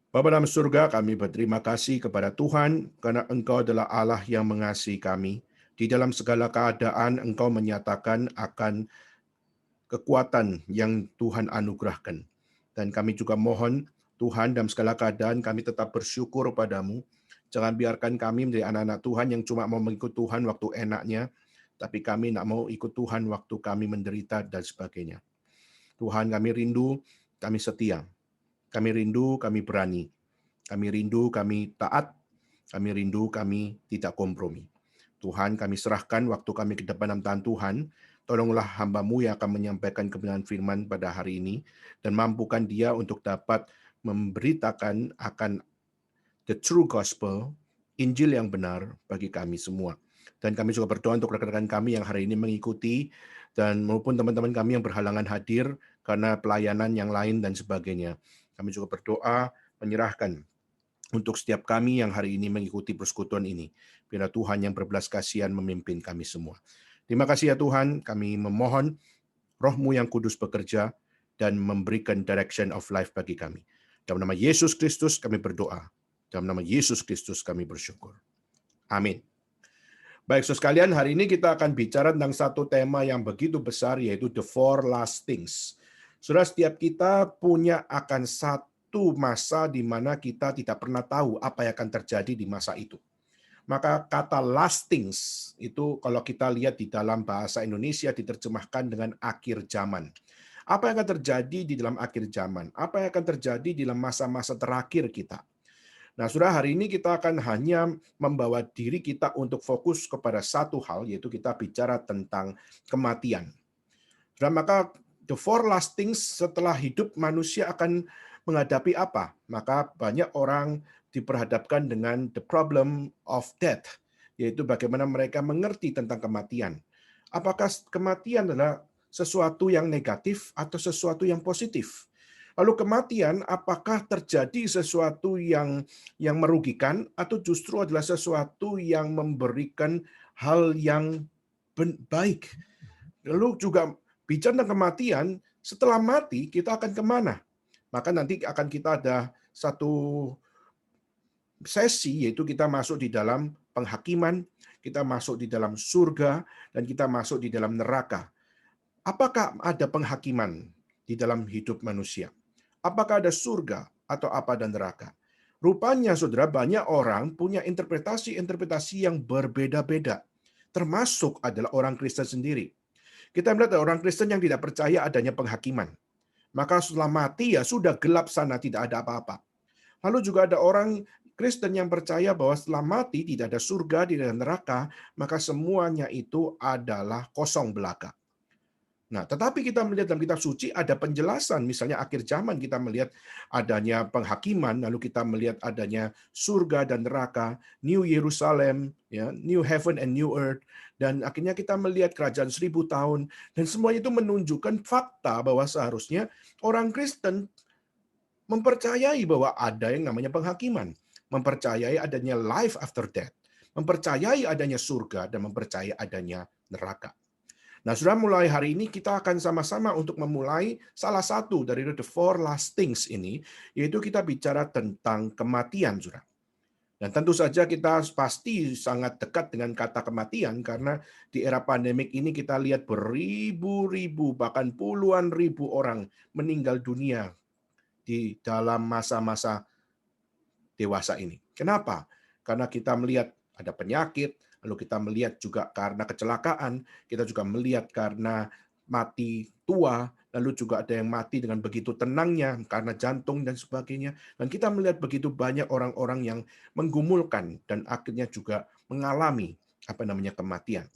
Bapa dalam surga, kami berterima kasih kepada Tuhan karena Engkau adalah Allah yang mengasihi kami. Di dalam segala keadaan Engkau menyatakan akan kekuatan yang Tuhan anugerahkan. Dan kami juga mohon Tuhan dalam segala keadaan kami tetap bersyukur padamu. Jangan biarkan kami menjadi anak-anak Tuhan yang cuma mau mengikut Tuhan waktu enaknya, tapi kami nak mau ikut Tuhan waktu kami menderita dan sebagainya. Tuhan, kami rindu, kami setia. Kami rindu, kami berani. Kami rindu, kami taat. Kami rindu, kami tidak kompromi. Tuhan, kami serahkan waktu kami ke depan tangan Tuhan. Tolonglah hamba-Mu yang akan menyampaikan kebenaran firman pada hari ini, dan mampukan dia untuk dapat memberitakan akan the true gospel, Injil yang benar bagi kami semua. Dan kami juga berdoa untuk rekan-rekan kami yang hari ini mengikuti, dan maupun teman-teman kami yang berhalangan hadir karena pelayanan yang lain dan sebagainya. Kami juga berdoa menyerahkan untuk setiap kami yang hari ini mengikuti persekutuan ini. Biarlah Tuhan yang berbelas kasihan memimpin kami semua. Terima kasih ya Tuhan, kami memohon Roh-Mu yang kudus bekerja dan memberikan direction of life bagi kami. Dalam nama Yesus Kristus kami berdoa. Dalam nama Yesus Kristus kami bersyukur. Amin. Baik, saudara sekalian, hari ini kita akan bicara tentang satu tema yang begitu besar, yaitu the four last things. Saudara, setiap kita punya akan satu masa di mana kita tidak pernah tahu apa yang akan terjadi di masa itu. Maka kata last things itu kalau kita lihat di dalam bahasa Indonesia diterjemahkan dengan akhir zaman. Apa yang akan terjadi di dalam akhir zaman? Apa yang akan terjadi di dalam masa-masa terakhir kita? Nah, sudah hari ini kita akan hanya membawa diri kita untuk fokus kepada satu hal, yaitu kita bicara tentang kematian. Dan maka the four last things setelah hidup manusia akan menghadapi apa? Maka banyak orang diperhadapkan dengan the problem of death, yaitu bagaimana mereka mengerti tentang kematian. Apakah kematian adalah sesuatu yang negatif atau sesuatu yang positif? Lalu kematian apakah terjadi sesuatu yang merugikan atau justru adalah sesuatu yang memberikan hal yang baik? Lalu juga bicara tentang kematian, setelah mati kita akan kemana? Maka nanti akan kita ada satu sesi, yaitu kita masuk di dalam penghakiman, kita masuk di dalam surga, dan kita masuk di dalam neraka. Apakah ada penghakiman di dalam hidup manusia? Apakah ada surga atau apa dan neraka? Rupanya, saudara, banyak orang punya interpretasi-interpretasi yang berbeda-beda. Termasuk adalah orang Kristen sendiri. Kita melihat ada orang Kristen yang tidak percaya adanya penghakiman. Maka setelah mati ya sudah gelap sana, tidak ada apa-apa. Lalu juga ada orang Kristen yang percaya bahwa setelah mati tidak ada surga, tidak ada neraka, maka semuanya itu adalah kosong belaka. Nah, tetapi kita melihat dalam kitab suci ada penjelasan, misalnya akhir zaman kita melihat adanya penghakiman, lalu kita melihat adanya surga dan neraka, New Jerusalem, ya, New Heaven and New Earth, dan akhirnya kita melihat kerajaan 1000 tahun, dan semuanya itu menunjukkan fakta bahwa seharusnya orang Kristen mempercayai bahwa ada yang namanya penghakiman, mempercayai adanya life after death, mempercayai adanya surga, dan mempercayai adanya neraka. Nah, sudah mulai hari ini kita akan sama-sama untuk memulai salah satu dari the four last things ini, yaitu kita bicara tentang kematian, saudara. Dan tentu saja kita pasti sangat dekat dengan kata kematian karena di era pandemik ini kita lihat beribu-ribu bahkan puluhan ribu orang meninggal dunia di dalam masa-masa dewasa ini. Kenapa? Karena kita melihat ada penyakit, lalu kita melihat juga karena kecelakaan, kita juga melihat karena mati tua, lalu juga ada yang mati dengan begitu tenangnya karena jantung dan sebagainya. Dan kita melihat begitu banyak orang-orang yang menggumulkan dan akhirnya juga mengalami kematian.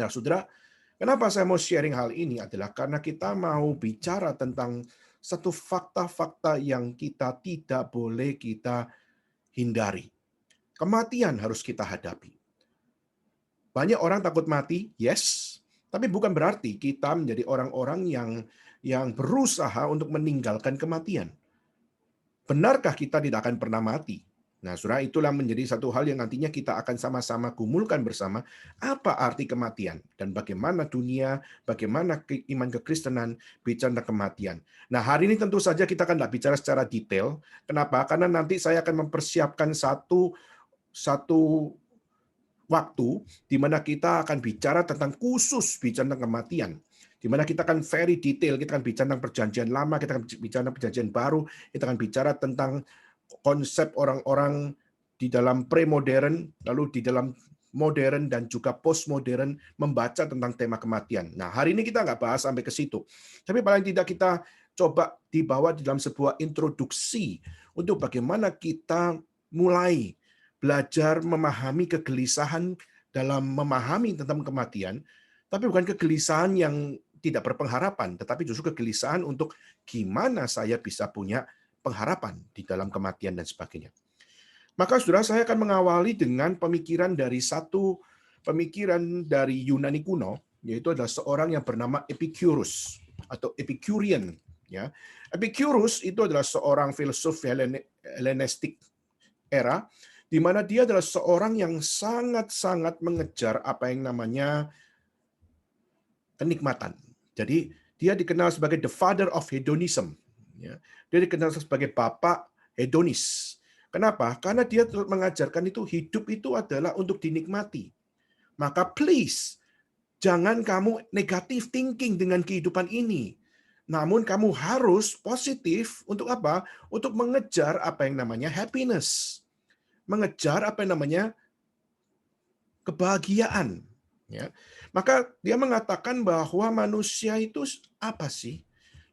Nah, saudara, kenapa saya mau sharing hal ini adalah karena kita mau bicara tentang satu fakta-fakta yang kita tidak boleh kita hindari. Kematian harus kita hadapi. Banyak orang takut mati, yes, tapi bukan berarti kita menjadi orang-orang yang berusaha untuk meninggalkan kematian. Benarkah kita tidak akan pernah mati? Nah, saudara, itulah menjadi satu hal yang nantinya kita akan sama-sama gumulkan bersama, apa arti kematian dan bagaimana dunia, bagaimana iman kekristenan bicara tentang kematian. Nah, hari ini tentu saja kita akan tidak bicara secara detail. Kenapa? Karena nanti saya akan mempersiapkan satu satu waktu di mana kita akan bicara tentang khusus bicara tentang kematian. Di mana kita akan very detail, kita akan bicara tentang perjanjian lama, kita akan bicara tentang perjanjian baru, kita akan bicara tentang konsep orang-orang di dalam pre-modern, lalu di dalam modern dan juga postmodern membaca tentang tema kematian. Nah, hari ini kita nggak bahas sampai ke situ. Tapi paling tidak kita coba dibawa di dalam sebuah introduksi untuk bagaimana kita mulai belajar memahami kegelisahan dalam memahami tentang kematian, tapi bukan kegelisahan yang tidak berpengharapan, tetapi justru kegelisahan untuk gimana saya bisa punya pengharapan di dalam kematian dan sebagainya. Maka saudara, saya akan mengawali dengan pemikiran dari satu pemikiran dari Yunani kuno, yaitu adalah seorang yang bernama Epicurus atau Epicurean. Ya, Epicurus itu adalah seorang filsuf Hellenistik era, di mana dia adalah seorang yang sangat-sangat mengejar apa yang namanya kenikmatan. Jadi dia dikenal sebagai the father of hedonism. Ya. Dia dikenal sebagai bapak hedonis. Kenapa? Karena dia mengajarkan itu hidup itu adalah untuk dinikmati. Maka please, jangan kamu negatif thinking dengan kehidupan ini. Namun kamu harus positif untuk apa? Untuk mengejar apa yang namanya happiness. Mengejar apa yang namanya kebahagiaan. Ya. Maka dia mengatakan bahwa manusia itu apa sih?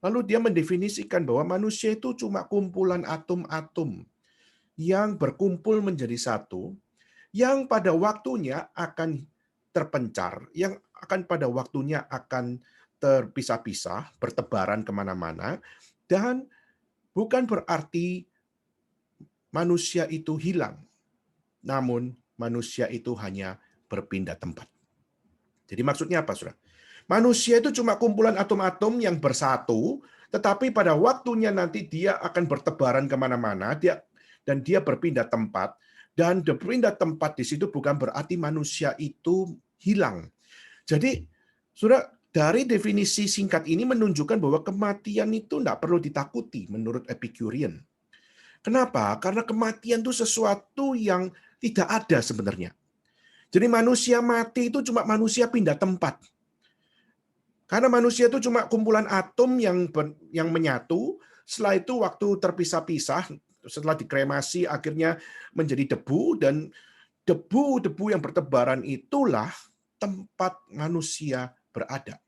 Lalu dia mendefinisikan bahwa manusia itu cuma kumpulan atom-atom yang berkumpul menjadi satu, yang pada waktunya akan terpencar, yang akan pada waktunya akan terpisah-pisah, bertebaran kemana-mana, dan bukan berarti manusia itu hilang, namun manusia itu hanya berpindah tempat. Jadi maksudnya apa, saudara? Manusia itu cuma kumpulan atom-atom yang bersatu, tetapi pada waktunya nanti dia akan bertebaran kemana-mana, dan dia berpindah tempat, dan berpindah tempat di situ bukan berarti manusia itu hilang. Jadi, saudara, dari definisi singkat ini menunjukkan bahwa kematian itu tidak perlu ditakuti menurut Epicurean. Kenapa? Karena kematian itu sesuatu yang tidak ada sebenarnya. Jadi manusia mati itu cuma manusia pindah tempat. Karena manusia itu cuma kumpulan atom yang menyatu, setelah itu waktu terpisah-pisah, setelah dikremasi akhirnya menjadi debu, dan debu-debu yang bertebaran itulah tempat manusia berada.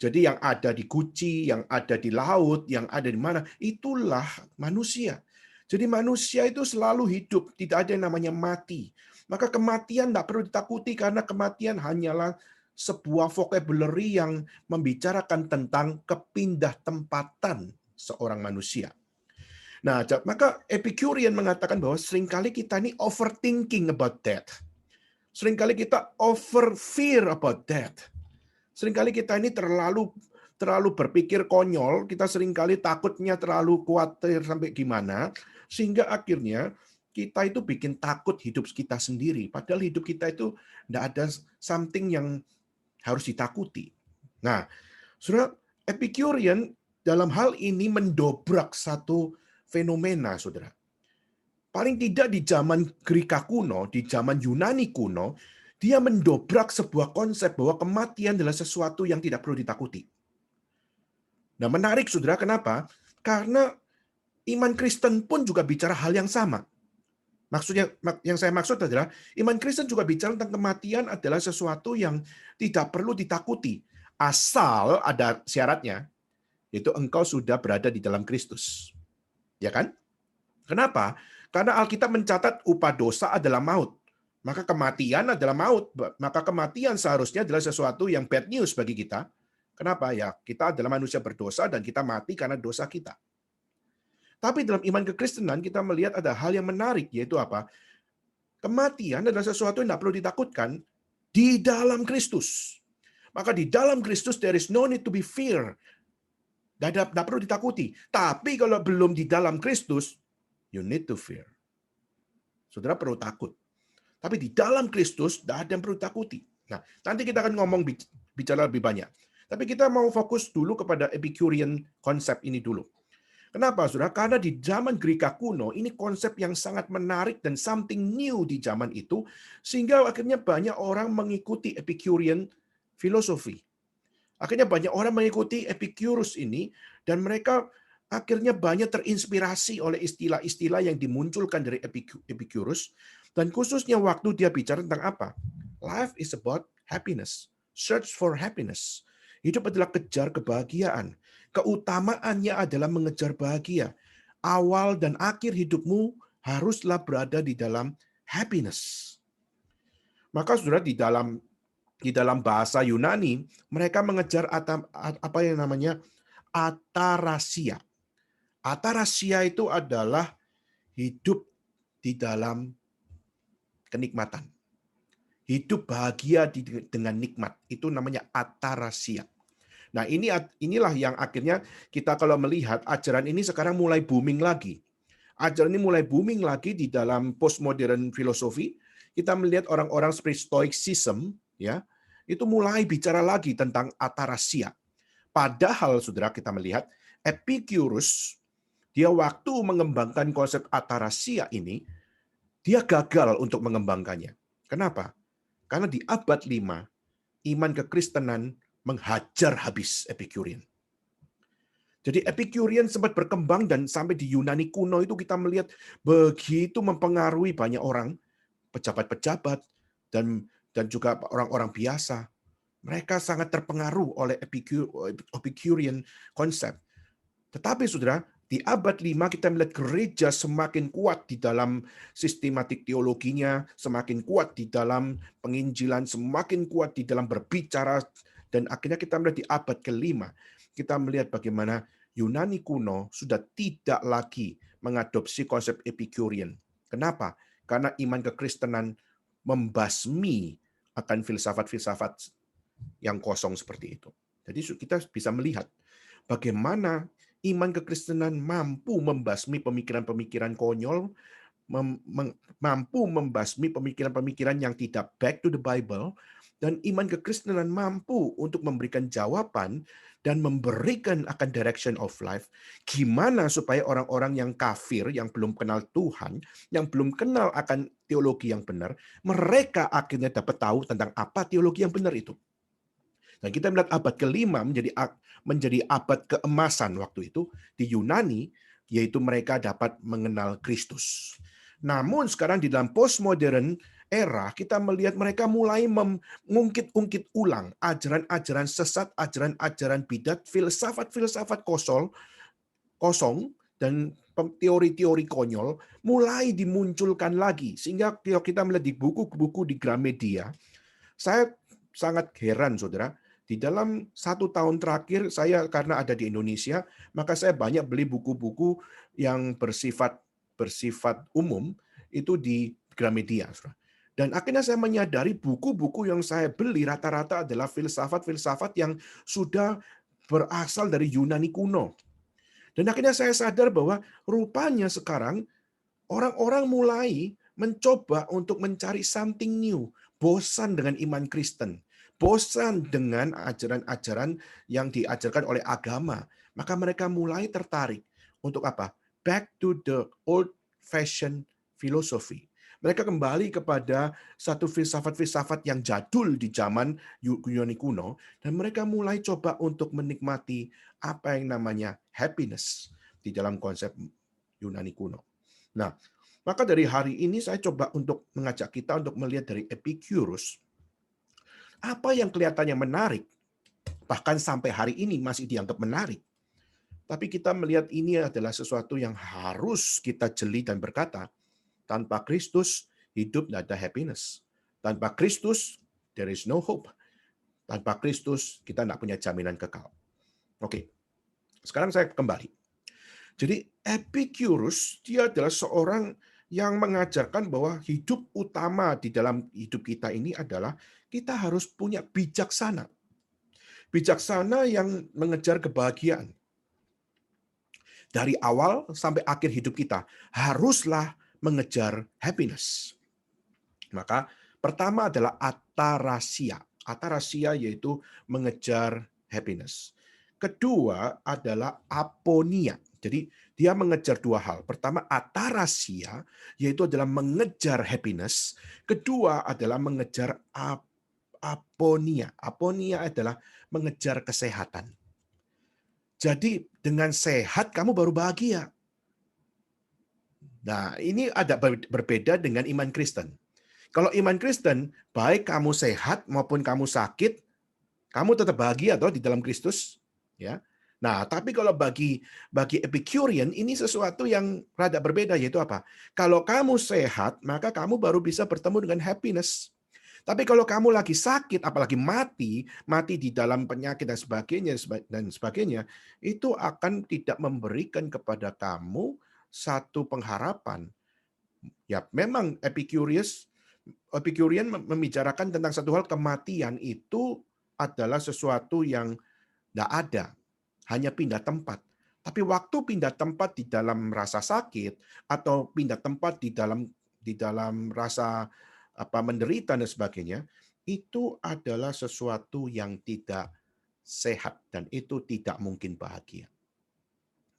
Jadi yang ada di guci, yang ada di laut, yang ada di mana, itulah manusia. Jadi manusia itu selalu hidup, tidak ada yang namanya mati. Maka kematian tidak perlu ditakuti karena kematian hanyalah sebuah vocabulary yang membicarakan tentang kepindah tempatan seorang manusia. Nah, maka Epicurean mengatakan bahwa seringkali kita ini overthinking about death. Seringkali kita over fear about death. Seringkali kita ini terlalu berpikir konyol, kita seringkali takutnya terlalu khawatir sampai gimana, sehingga akhirnya kita itu bikin takut hidup kita sendiri. Padahal hidup kita itu tidak ada something yang harus ditakuti. Nah, saudara, Epicurean dalam hal ini mendobrak satu fenomena, saudara. Paling tidak di zaman Greka kuno, di zaman Yunani kuno, dia mendobrak sebuah konsep bahwa kematian adalah sesuatu yang tidak perlu ditakuti. Nah, menarik, saudara, kenapa? Karena iman Kristen pun juga bicara hal yang sama. Maksudnya, yang saya maksud adalah iman Kristen juga bicara tentang kematian adalah sesuatu yang tidak perlu ditakuti, asal ada syaratnya, yaitu engkau sudah berada di dalam Kristus. Ya kan? Kenapa? Karena Alkitab mencatat upah dosa adalah maut. Maka kematian adalah maut. Maka kematian seharusnya adalah sesuatu yang bad news bagi kita. Kenapa? Ya, kita adalah manusia berdosa dan kita mati karena dosa kita. Tapi dalam iman kekristenan kita melihat ada hal yang menarik, yaitu apa? Kematian adalah sesuatu yang tidak perlu ditakutkan di dalam Kristus. Maka di dalam Kristus there is no need to be fear. Tidak perlu ditakuti. Tapi kalau belum di dalam Kristus, you need to fear. Saudara perlu takut. Tapi di dalam Kristus tidak ada yang perlu takuti. Nah, nanti kita akan ngomong bicara lebih banyak. Tapi kita mau fokus dulu kepada Epicurean konsep ini dulu. Kenapa, saudara? Karena di zaman Greka kuno, ini konsep yang sangat menarik dan something new di zaman itu, sehingga akhirnya banyak orang mengikuti Epicurean filosofi. Akhirnya banyak orang mengikuti Epicurus ini, dan mereka akhirnya banyak terinspirasi oleh istilah-istilah yang dimunculkan dari Epicurus, dan khususnya waktu dia bicara tentang apa? Life is about happiness. Search for happiness. Hidup adalah kejar kebahagiaan. Keutamaannya adalah mengejar bahagia. Awal dan akhir hidupmu haruslah berada di dalam happiness. Maka saudara, di dalam bahasa Yunani, mereka mengejar apa yang namanya atarasia. Atarasia itu adalah hidup di dalam kenikmatan. Hidup bahagia dengan nikmat. Itu namanya atarasia. Nah, inilah yang akhirnya kita kalau melihat ajaran ini sekarang mulai booming lagi. Ajaran ini mulai booming lagi di dalam postmodern filosofi. Kita melihat orang-orang seperti Stoicism, ya, itu mulai bicara lagi tentang atarasia. Padahal, saudara, kita melihat Epicurus, dia waktu mengembangkan konsep atarasia ini, dia gagal untuk mengembangkannya. Kenapa? Karena di abad 5, iman kekristenan menghajar habis Epicurean. Jadi Epicurean sempat berkembang dan sampai di Yunani kuno itu kita melihat begitu mempengaruhi banyak orang, pejabat-pejabat dan juga orang-orang biasa. Mereka sangat terpengaruh oleh Epicurean konsep. Tetapi saudara, di abad 5 kita melihat gereja semakin kuat di dalam sistematik teologinya, semakin kuat di dalam penginjilan, semakin kuat di dalam berbicara, dan akhirnya kita melihat di abad ke-5, kita melihat bagaimana Yunani kuno sudah tidak lagi mengadopsi konsep Epicurean. Kenapa? Karena iman kekristenan membasmi akan filsafat-filsafat yang kosong seperti itu. Jadi kita bisa melihat bagaimana iman kekristenan mampu membasmi pemikiran-pemikiran konyol, mampu membasmi pemikiran-pemikiran yang tidak back to the Bible, dan iman kekristenan mampu untuk memberikan jawaban dan memberikan akan direction of life, gimana supaya orang-orang yang kafir, yang belum kenal Tuhan, yang belum kenal akan teologi yang benar, mereka akhirnya dapat tahu tentang apa teologi yang benar itu. Dan kita melihat abad ke-5 menjadi abad keemasan waktu itu di Yunani, yaitu mereka dapat mengenal Kristus. Namun sekarang di dalam postmodern era, kita melihat mereka mulai mengungkit-ungkit ulang ajaran-ajaran sesat, ajaran-ajaran bidat, filsafat-filsafat kosong, dan teori-teori konyol mulai dimunculkan lagi. Sehingga kalau kita melihat di buku-buku di Gramedia, saya sangat heran, saudara. Di dalam 1 tahun terakhir, saya karena ada di Indonesia, maka saya banyak beli buku-buku yang bersifat umum, itu di Gramedia. Dan akhirnya saya menyadari buku-buku yang saya beli rata-rata adalah filsafat-filsafat yang sudah berasal dari Yunani kuno. Dan akhirnya saya sadar bahwa rupanya sekarang orang-orang mulai mencoba untuk mencari something new, bosan dengan iman Kristen, bosan dengan ajaran-ajaran yang diajarkan oleh agama, maka mereka mulai tertarik untuk apa? Back to the old fashioned philosophy. Mereka kembali kepada satu filsafat-filsafat yang jadul di zaman Yunani kuno, dan mereka mulai coba untuk menikmati apa yang namanya happiness di dalam konsep Yunani kuno. Nah, maka dari hari ini saya coba untuk mengajak kita untuk melihat dari Epicurus, apa yang kelihatannya menarik, bahkan sampai hari ini masih dianggap menarik. Tapi kita melihat ini adalah sesuatu yang harus kita jeli dan berkata, tanpa Kristus, hidup tidak ada happiness. Tanpa Kristus, there is no hope. Tanpa Kristus, kita tidak punya jaminan kekal. Oke, sekarang saya kembali. Jadi Epicurus, dia adalah seorang yang mengajarkan bahwa hidup utama di dalam hidup kita ini adalah kita harus punya bijaksana. Bijaksana yang mengejar kebahagiaan. Dari awal sampai akhir hidup kita haruslah mengejar happiness. Maka pertama adalah atarasia. Atarasia yaitu mengejar happiness. Kedua adalah aponia. Jadi dia mengejar dua hal. Pertama atarasia yaitu adalah mengejar happiness. Kedua adalah mengejar aponia. Aponia adalah mengejar kesehatan. Jadi dengan sehat kamu baru bahagia. Nah, ini ada berbeda dengan iman Kristen. Kalau iman Kristen, baik kamu sehat maupun kamu sakit, kamu tetap bahagia toh di dalam Kristus, ya. Nah, tapi kalau bagi Epicurean ini sesuatu yang rada berbeda, yaitu apa? Kalau kamu sehat, maka kamu baru bisa bertemu dengan happiness. Tapi kalau kamu lagi sakit, apalagi mati di dalam penyakit dan sebagainya, itu akan tidak memberikan kepada kamu satu pengharapan. Ya, memang Epicurean membicarakan tentang satu hal, kematian itu adalah sesuatu yang tidak ada, hanya pindah tempat. Tapi waktu pindah tempat di dalam rasa sakit atau pindah tempat di dalam rasa menderita dan sebagainya, itu adalah sesuatu yang tidak sehat dan itu tidak mungkin bahagia.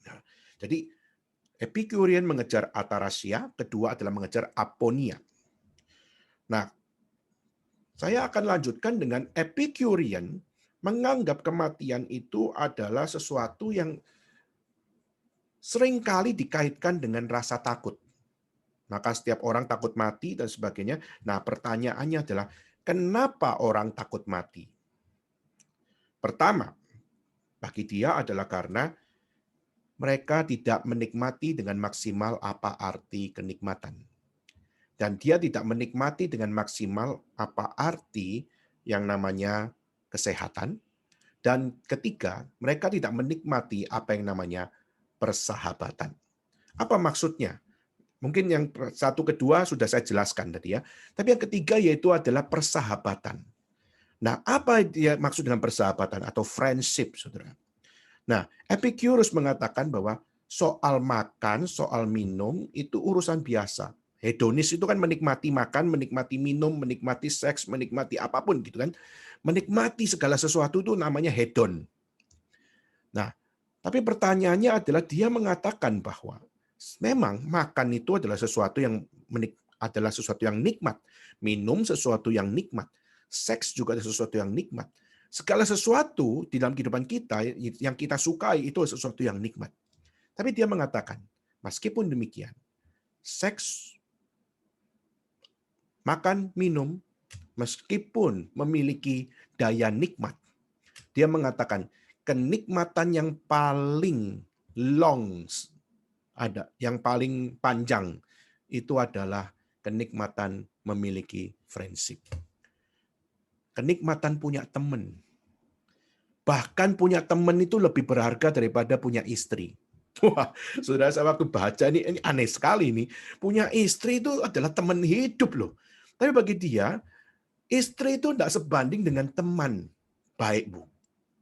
Nah, jadi Epicurean mengejar atarasia, kedua adalah mengejar aponia. Nah, saya akan lanjutkan dengan Epicurean menganggap kematian itu adalah sesuatu yang seringkali dikaitkan dengan rasa takut. Maka setiap orang takut mati dan sebagainya. Nah, pertanyaannya adalah, kenapa orang takut mati? Pertama, bagi dia adalah karena mereka tidak menikmati dengan maksimal apa arti kenikmatan. Dan dia tidak menikmati dengan maksimal apa arti yang namanya kesehatan. Dan ketiga, mereka tidak menikmati apa yang namanya persahabatan. Apa maksudnya? Mungkin yang satu kedua sudah saya jelaskan tadi ya. Tapi yang ketiga yaitu adalah persahabatan. Nah, apa dia maksud dengan persahabatan atau friendship, saudara? Nah, Epicurus mengatakan bahwa soal makan, soal minum itu urusan biasa. Hedonis itu kan menikmati makan, menikmati minum, menikmati seks, menikmati apapun gitu kan. Menikmati segala sesuatu itu namanya hedon. Nah, tapi pertanyaannya adalah dia mengatakan bahwa memang makan itu adalah sesuatu yang nikmat, minum sesuatu yang nikmat, seks juga adalah sesuatu yang nikmat. Segala sesuatu di dalam kehidupan kita yang kita sukai itu sesuatu yang nikmat. Tapi dia mengatakan, meskipun demikian, seks, makan, minum, meskipun memiliki daya nikmat, dia mengatakan kenikmatan yang paling yang paling panjang itu adalah kenikmatan memiliki friendship. Kenikmatan punya teman. Bahkan punya teman itu lebih berharga daripada punya istri. Wah, saudara, saya waktu baca ini aneh sekali nih. Punya istri itu adalah teman hidup loh. Tapi bagi dia, istri itu tidak sebanding dengan teman baikmu,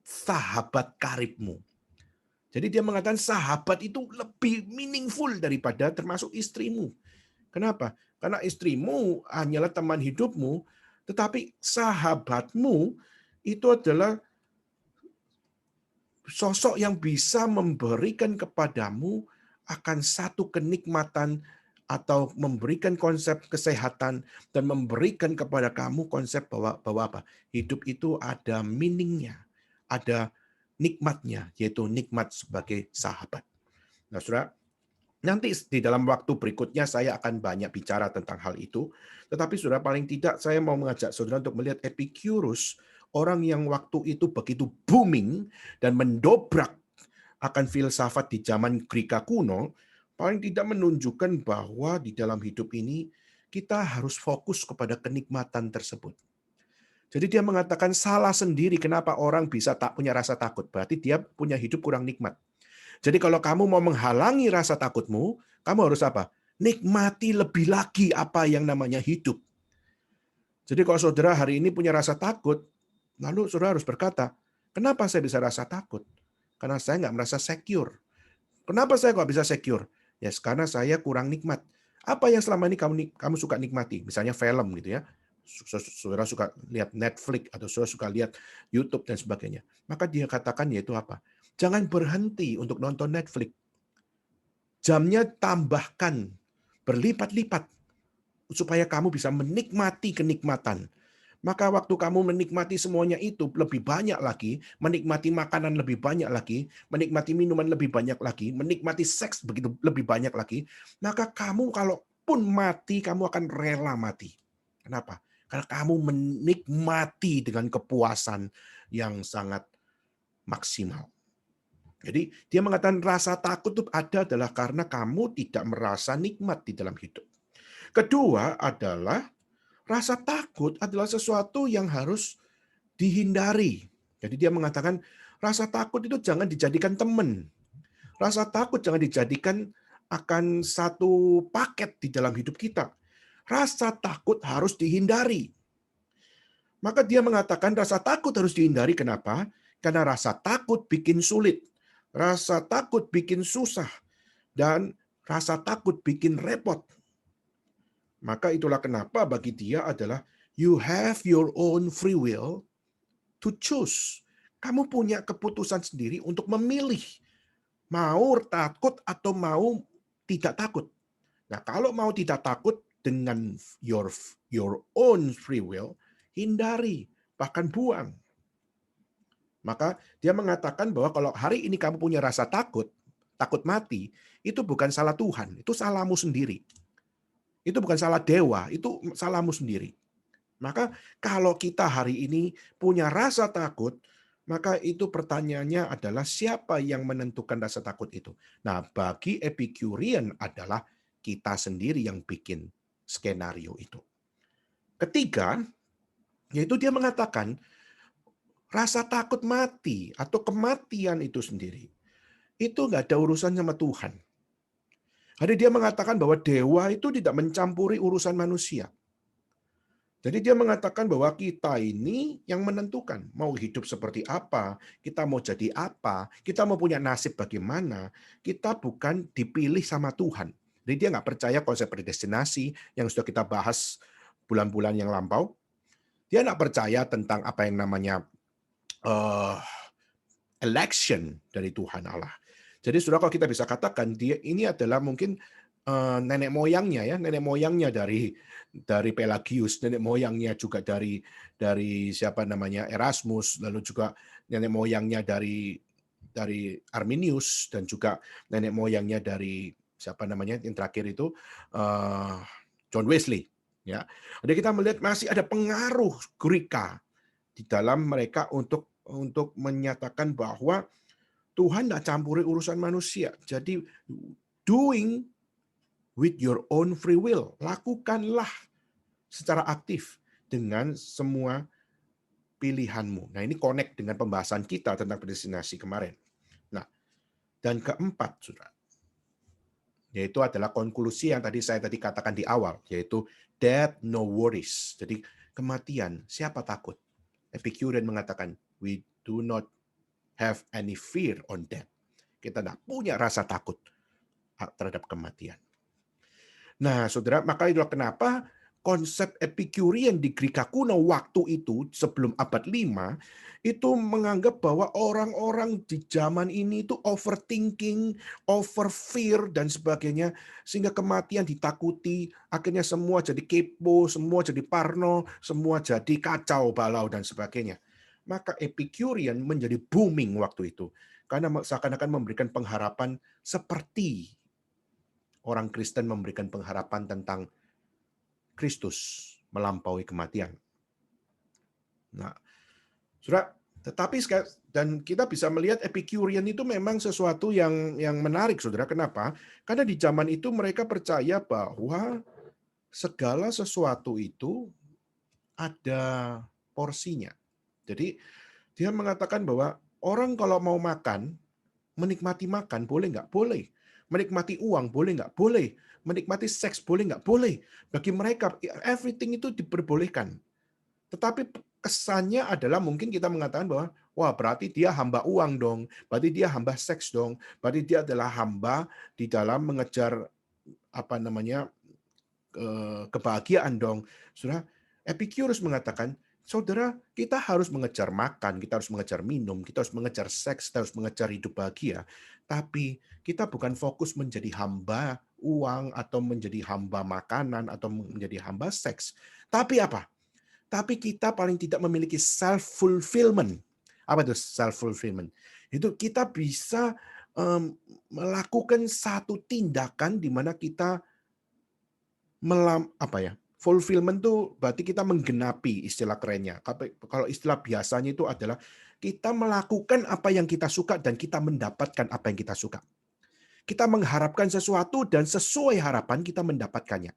sahabat karibmu. Jadi dia mengatakan sahabat itu lebih meaningful daripada termasuk istrimu. Kenapa? Karena istrimu hanyalah teman hidupmu, tetapi sahabatmu itu adalah sosok yang bisa memberikan kepadamu akan satu kenikmatan atau memberikan konsep kesehatan dan memberikan kepada kamu konsep bahwa apa? Hidup itu ada meaningnya, ada nikmatnya, yaitu nikmat sebagai sahabat. Nah, saudara, nanti di dalam waktu berikutnya saya akan banyak bicara tentang hal itu. Tetapi saudara, paling tidak saya mau mengajak saudara untuk melihat Epicurus, orang yang waktu itu begitu booming dan mendobrak akan filsafat di zaman Greka kuno, paling tidak menunjukkan bahwa di dalam hidup ini kita harus fokus kepada kenikmatan tersebut. Jadi dia mengatakan salah sendiri kenapa orang bisa tak punya rasa takut. Berarti dia punya hidup kurang nikmat. Jadi kalau kamu mau menghalangi rasa takutmu, kamu harus apa? Nikmati lebih lagi apa yang namanya hidup. Jadi kalau saudara hari ini punya rasa takut, lalu saudara harus berkata, kenapa saya bisa rasa takut? Karena saya nggak merasa secure. Kenapa saya kok bisa secure? Ya karena saya kurang nikmat. Apa yang selama ini kamu suka nikmati? Misalnya film gitu ya. Saudara suka lihat Netflix atau saudara suka lihat YouTube dan sebagainya. Maka dia katakan yaitu apa? Jangan berhenti untuk nonton Netflix. Jamnya tambahkan berlipat-lipat supaya kamu bisa menikmati kenikmatan. Maka waktu kamu menikmati semuanya itu lebih banyak lagi, menikmati makanan lebih banyak lagi, menikmati minuman lebih banyak lagi, menikmati seks begitu lebih banyak lagi, maka kamu kalaupun mati, kamu akan rela mati. Kenapa? Karena kamu menikmati dengan kepuasan yang sangat maksimal. Jadi dia mengatakan rasa takut itu ada adalah karena kamu tidak merasa nikmat di dalam hidup. Kedua adalah rasa takut adalah sesuatu yang harus dihindari. Jadi dia mengatakan rasa takut itu jangan dijadikan teman. Rasa takut jangan dijadikan akan satu paket di dalam hidup kita. Rasa takut harus dihindari. Maka dia mengatakan rasa takut harus dihindari. Kenapa? Karena rasa takut bikin sulit. Rasa takut bikin susah. Dan rasa takut bikin repot. Maka itulah kenapa bagi dia adalah you have your own free will to choose. Kamu punya keputusan sendiri untuk memilih mau takut atau mau tidak takut. Nah, kalau mau tidak takut dengan your own free will, hindari, bahkan buang. Maka dia mengatakan bahwa kalau hari ini kamu punya rasa takut, takut mati, itu bukan salah Tuhan, itu salahmu sendiri. Itu bukan salah dewa, itu salahmu sendiri. Maka kalau kita hari ini punya rasa takut, maka itu pertanyaannya adalah siapa yang menentukan rasa takut itu? Nah, bagi Epicurean adalah kita sendiri yang bikin skenario itu. Ketiga, yaitu dia mengatakan rasa takut mati atau kematian itu sendiri, itu nggak ada urusan sama Tuhan. Jadi dia mengatakan bahwa dewa itu tidak mencampuri urusan manusia. Jadi dia mengatakan bahwa kita ini yang menentukan mau hidup seperti apa, kita mau jadi apa, kita mau punya nasib bagaimana, kita bukan dipilih sama Tuhan. Jadi dia nggak percaya konsep predestinasi yang sudah kita bahas bulan-bulan yang lampau. Dia nggak percaya tentang apa yang namanya eh, election dari Tuhan Allah. Jadi saudara kalau kita bisa katakan dia ini adalah mungkin nenek moyangnya ya, nenek moyangnya dari Pelagius, nenek moyangnya juga dari siapa namanya Erasmus, lalu juga nenek moyangnya dari Arminius dan juga nenek moyangnya dari siapa namanya yang terakhir itu John Wesley ya. Jadi kita melihat masih ada pengaruh Greka di dalam mereka untuk menyatakan bahwa Tuhan tidak campuri urusan manusia. Jadi doing with your own free will. Lakukanlah secara aktif dengan semua pilihanmu. Nah, ini connect dengan pembahasan kita tentang predestinasi kemarin. Nah, dan keempat, Saudara, yaitu adalah konklusi yang saya tadi katakan di awal, yaitu death no worries. Jadi kematian, siapa takut? Epicurean mengatakan, we do not have any fear on death. Kita tidak punya rasa takut terhadap kematian. Nah, saudara, maka itulah kenapa konsep Epicurean di Greka kuno waktu itu sebelum abad 5 itu menganggap bahwa orang-orang di zaman ini itu overthinking, over fear dan sebagainya sehingga kematian ditakuti, akhirnya semua jadi kepo, semua jadi parno, semua jadi kacau balau dan sebagainya. Maka Epicurean menjadi booming waktu itu karena seakan-akan memberikan pengharapan seperti orang Kristen memberikan pengharapan tentang Kristus melampaui kematian. Nah, Saudara, tetapi dan kita bisa melihat Epicurean itu memang sesuatu yang menarik, Saudara. Kenapa? Karena di zaman itu mereka percaya bahwa segala sesuatu itu ada porsinya. Jadi dia mengatakan bahwa orang kalau mau makan, menikmati makan boleh nggak? Boleh. Menikmati uang boleh nggak? Boleh. Menikmati seks boleh nggak? Boleh. Bagi mereka, everything itu diperbolehkan. Tetapi kesannya adalah mungkin kita mengatakan bahwa, wah berarti dia hamba uang dong, berarti dia hamba seks dong, berarti dia adalah hamba di dalam mengejar apa namanya kebahagiaan dong. Saudara, Epicurus mengatakan, saudara, kita harus mengejar makan, kita harus mengejar minum, kita harus mengejar seks, kita harus mengejar hidup bahagia. Tapi kita bukan fokus menjadi hamba uang atau menjadi hamba makanan atau menjadi hamba seks. Tapi apa? Tapi kita paling tidak memiliki self-fulfillment. Apa itu self-fulfillment? Itu kita bisa melakukan satu tindakan di mana kita fulfillment tuh berarti kita menggenapi istilah kerennya. Kalau istilah biasanya itu adalah kita melakukan apa yang kita suka dan kita mendapatkan apa yang kita suka. Kita mengharapkan sesuatu dan sesuai harapan kita mendapatkannya.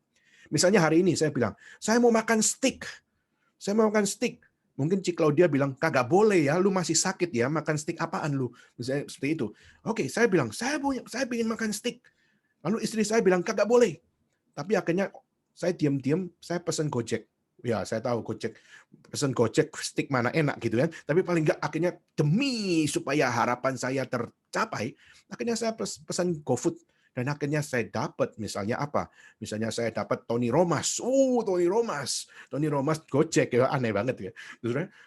Misalnya hari ini saya bilang, saya mau makan steak. Saya mau makan steak. Mungkin Cik Claudia bilang, kagak boleh ya, lu masih sakit ya, makan steak apaan lu? Misalnya seperti itu. Oke, saya bilang, saya ingin makan steak. Lalu istri saya bilang, kagak boleh. Tapi akhirnya saya diam-diam, saya pesan Gojek. Ya, saya tahu Gojek, pesan Gojek, stick mana enak gitu kan. Tapi paling enggak akhirnya demi supaya harapan saya tercapai, akhirnya saya pesan GoFood. Dan akhirnya saya dapat misalnya apa? Misalnya saya dapat Tony Romas. Tony Romas Gojek ya, aneh banget ya.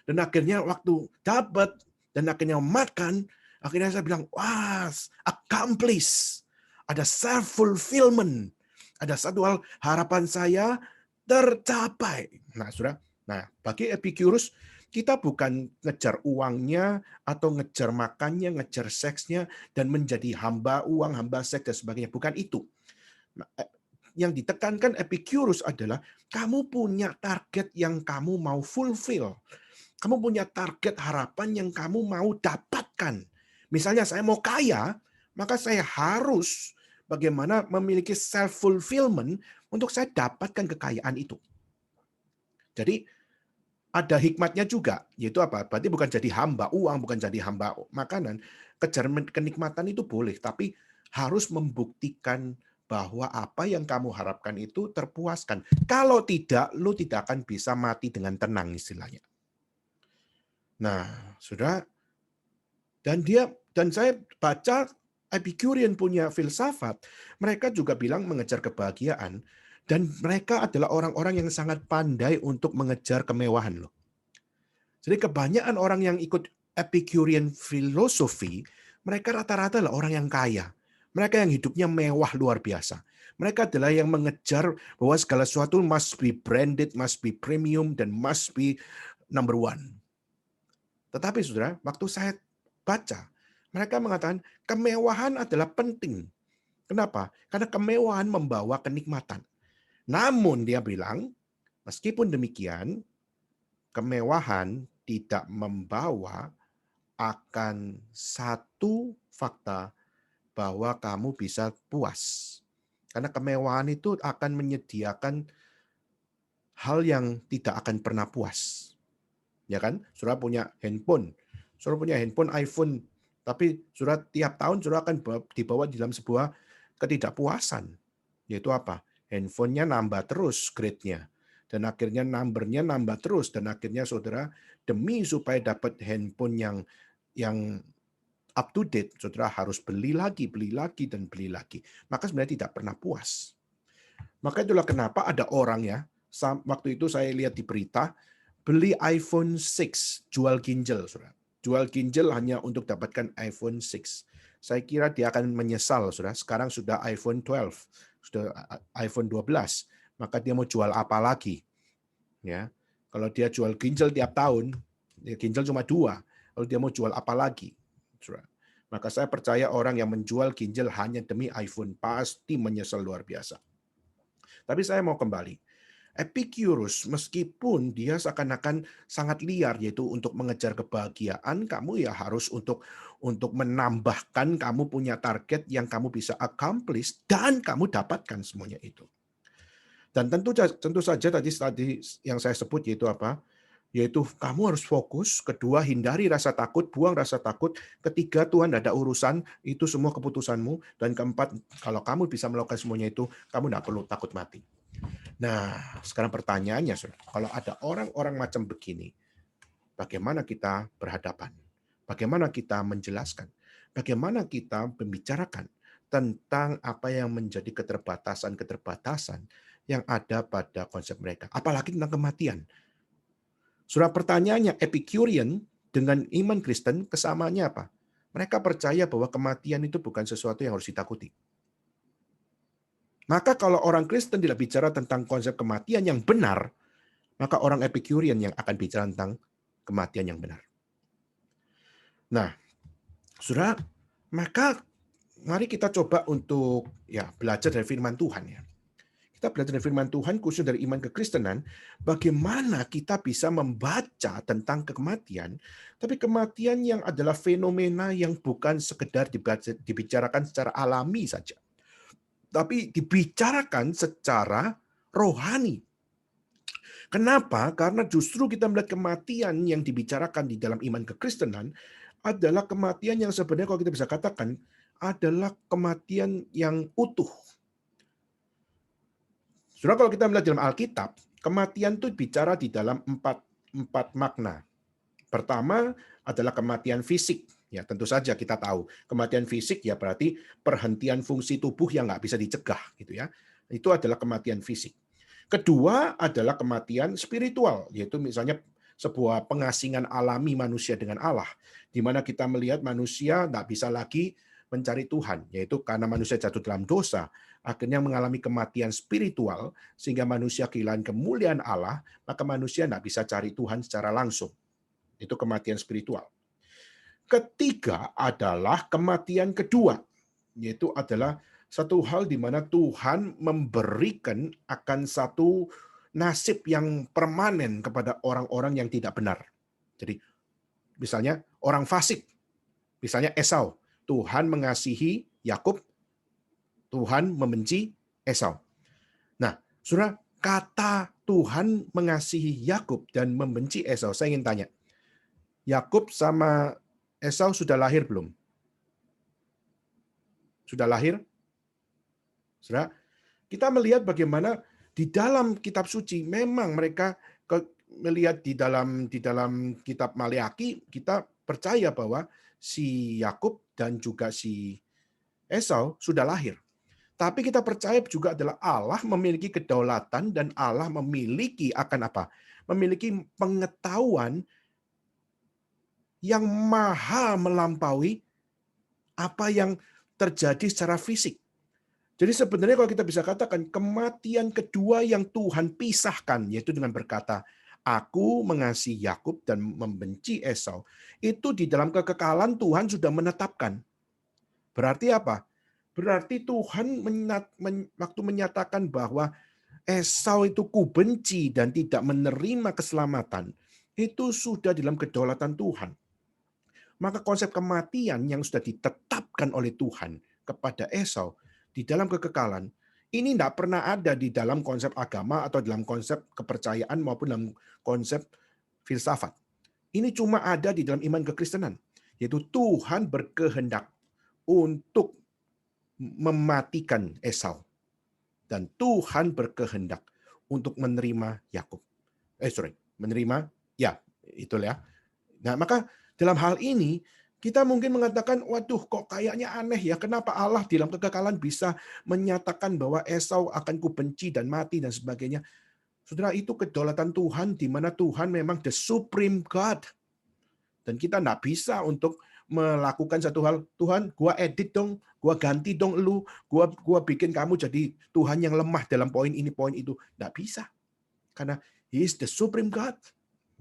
Dan akhirnya waktu dapat dan akhirnya makan, akhirnya saya bilang, wah, accomplish. Ada self fulfillment. Ada satu hal, harapan saya tercapai. Nah, Saudara, bagi Epicurus, kita bukan ngejar uangnya atau ngejar makannya, ngejar seksnya dan menjadi hamba uang, hamba seks dan sebagainya. Bukan itu. Yang ditekankan Epicurus adalah kamu punya target yang kamu mau fulfill. Kamu punya target harapan yang kamu mau dapatkan. Misalnya saya mau kaya, maka saya harus bagaimana memiliki self-fulfillment untuk saya dapatkan kekayaan itu. Jadi ada hikmatnya juga, yaitu apa? Berarti bukan jadi hamba uang, bukan jadi hamba makanan. Kejar kenikmatan itu boleh, tapi harus membuktikan bahwa apa yang kamu harapkan itu terpuaskan. Kalau tidak, lu tidak akan bisa mati dengan tenang istilahnya. Nah, sudah. Dan saya baca Epicurean punya filsafat, mereka juga bilang mengejar kebahagiaan, dan mereka adalah orang-orang yang sangat pandai untuk mengejar kemewahan loh. Jadi kebanyakan orang yang ikut Epicurean filosofi, mereka rata-rata adalah orang yang kaya. Mereka yang hidupnya mewah luar biasa. Mereka adalah yang mengejar bahwa segala sesuatu must be branded, must be premium, dan must be number one. Tetapi saudara, waktu saya baca, mereka mengatakan kemewahan adalah penting. Kenapa? Karena kemewahan membawa kenikmatan. Namun dia bilang, meskipun demikian, kemewahan tidak membawa akan satu fakta bahwa kamu bisa puas. Karena kemewahan itu akan menyediakan hal yang tidak akan pernah puas. Ya kan? Saudara punya handphone. Saudara punya handphone iPhone, tapi saudara tiap tahun saudara akan dibawa di dalam sebuah ketidakpuasan. Yaitu apa? Handphonenya nambah terus grade-nya. Dan akhirnya number-nya nambah terus. Dan akhirnya saudara demi supaya dapat handphone yang up to date, saudara harus beli lagi, dan beli lagi. Maka sebenarnya tidak pernah puas. Maka itulah kenapa ada orang ya, waktu itu saya lihat di berita, beli iPhone 6, jual ginjal, saudara. Jual ginjal hanya untuk dapatkan iPhone 6. Saya kira dia akan menyesal, saudara. Sekarang sudah iPhone 12, sudah iPhone 12. Maka dia mau jual apa lagi? Ya, kalau dia jual ginjal tiap tahun, ya ginjal cuma 2. Lalu dia mau jual apa lagi? Saudara. Maka saya percaya orang yang menjual ginjal hanya demi iPhone pasti menyesal luar biasa. Tapi saya mau kembali. Epicurus, meskipun dia seakan-akan sangat liar, yaitu untuk mengejar kebahagiaan, kamu ya harus untuk menambahkan kamu punya target yang kamu bisa accomplish dan kamu dapatkan semuanya itu. Dan tentu saja tadi yang saya sebut yaitu apa? Yaitu kamu harus fokus, kedua hindari rasa takut, buang rasa takut, ketiga Tuhan ada urusan, itu semua keputusanmu, dan keempat kalau kamu bisa melakukan semuanya itu, kamu tidak perlu takut mati. Nah, sekarang pertanyaannya, kalau ada orang-orang macam begini, bagaimana kita berhadapan? Bagaimana kita menjelaskan? Bagaimana kita membicarakan tentang apa yang menjadi keterbatasan-keterbatasan yang ada pada konsep mereka. Apalagi tentang kematian. Surah pertanyaannya, Epicurean dengan iman Kristen kesamaannya apa? Mereka percaya bahwa kematian itu bukan sesuatu yang harus ditakuti. Maka kalau orang Kristen tidak bicara tentang konsep kematian yang benar, maka orang Epicurean yang akan bicara tentang kematian yang benar. Nah, Saudara, maka mari kita coba untuk belajar dari firman Tuhan ya. Kita belajar dari firman Tuhan khusus dari iman kekristenan, bagaimana kita bisa membaca tentang kematian, tapi kematian yang adalah fenomena yang bukan sekedar dibicarakan secara alami saja, tapi dibicarakan secara rohani. Kenapa? Karena justru kita melihat kematian yang dibicarakan di dalam iman kekristenan adalah kematian yang sebenarnya kalau kita bisa katakan adalah kematian yang utuh. Saudara, kalau kita melihat dalam Alkitab, kematian itu bicara di dalam empat makna. Pertama adalah kematian fisik. Ya, tentu saja kita tahu kematian fisik ya berarti perhentian fungsi tubuh yang nggak bisa dicegah, gitu ya. Itu adalah kematian fisik. Kedua adalah kematian spiritual, yaitu misalnya sebuah pengasingan alami manusia dengan Allah, di mana kita melihat manusia nggak bisa lagi mencari Tuhan, yaitu karena manusia jatuh dalam dosa, akhirnya mengalami kematian spiritual, sehingga manusia kehilangan kemuliaan Allah, maka manusia nggak bisa cari Tuhan secara langsung. Itu kematian spiritual. Ketiga adalah kematian kedua, yaitu adalah satu hal di mana Tuhan memberikan akan satu nasib yang permanen kepada orang-orang yang tidak benar. Jadi, misalnya orang fasik, misalnya Esau. Tuhan mengasihi Yakub, Tuhan membenci Esau. Nah, Saudara, kata Tuhan mengasihi Yakub dan membenci Esau, saya ingin tanya, Yakub sama Esau sudah lahir belum? Sudah lahir? Saudara, kita melihat bagaimana di dalam kitab suci memang mereka melihat di dalam kitab Maleakhi, kita percaya bahwa si Yakub dan juga si Esau sudah lahir. Tapi kita percaya juga adalah Allah memiliki kedaulatan dan Allah memiliki akan apa? Memiliki pengetahuan yang maha melampaui apa yang terjadi secara fisik. Jadi sebenarnya kalau kita bisa katakan kematian kedua yang Tuhan pisahkan, yaitu dengan berkata, aku mengasihi Yakub dan membenci Esau. Itu di dalam kekekalan Tuhan sudah menetapkan. Berarti apa? Berarti Tuhan waktu menyatakan bahwa Esau itu kubenci dan tidak menerima keselamatan, itu sudah dalam kedaulatan Tuhan. Maka konsep kematian yang sudah ditetapkan oleh Tuhan kepada Esau di dalam kekekalan, ini tidak pernah ada di dalam konsep agama atau dalam konsep kepercayaan maupun dalam konsep filsafat. Ini cuma ada di dalam iman kekristenan, yaitu Tuhan berkehendak untuk mematikan Esau. Dan Tuhan berkehendak untuk menerima Yakub. Menerima, ya, itulah ya. Nah, maka dalam hal ini, kita mungkin mengatakan, waduh kok kayaknya aneh ya, kenapa Allah dalam kekekalan bisa menyatakan bahwa Esau akan kubenci dan mati dan sebagainya. Saudara, itu kedaulatan Tuhan, di mana Tuhan memang the supreme God. Dan kita nggak bisa untuk melakukan satu hal, Tuhan, gua edit dong, gua ganti dong lu, gua bikin kamu jadi Tuhan yang lemah dalam poin ini, poin itu. Nggak bisa. Karena He is the supreme God.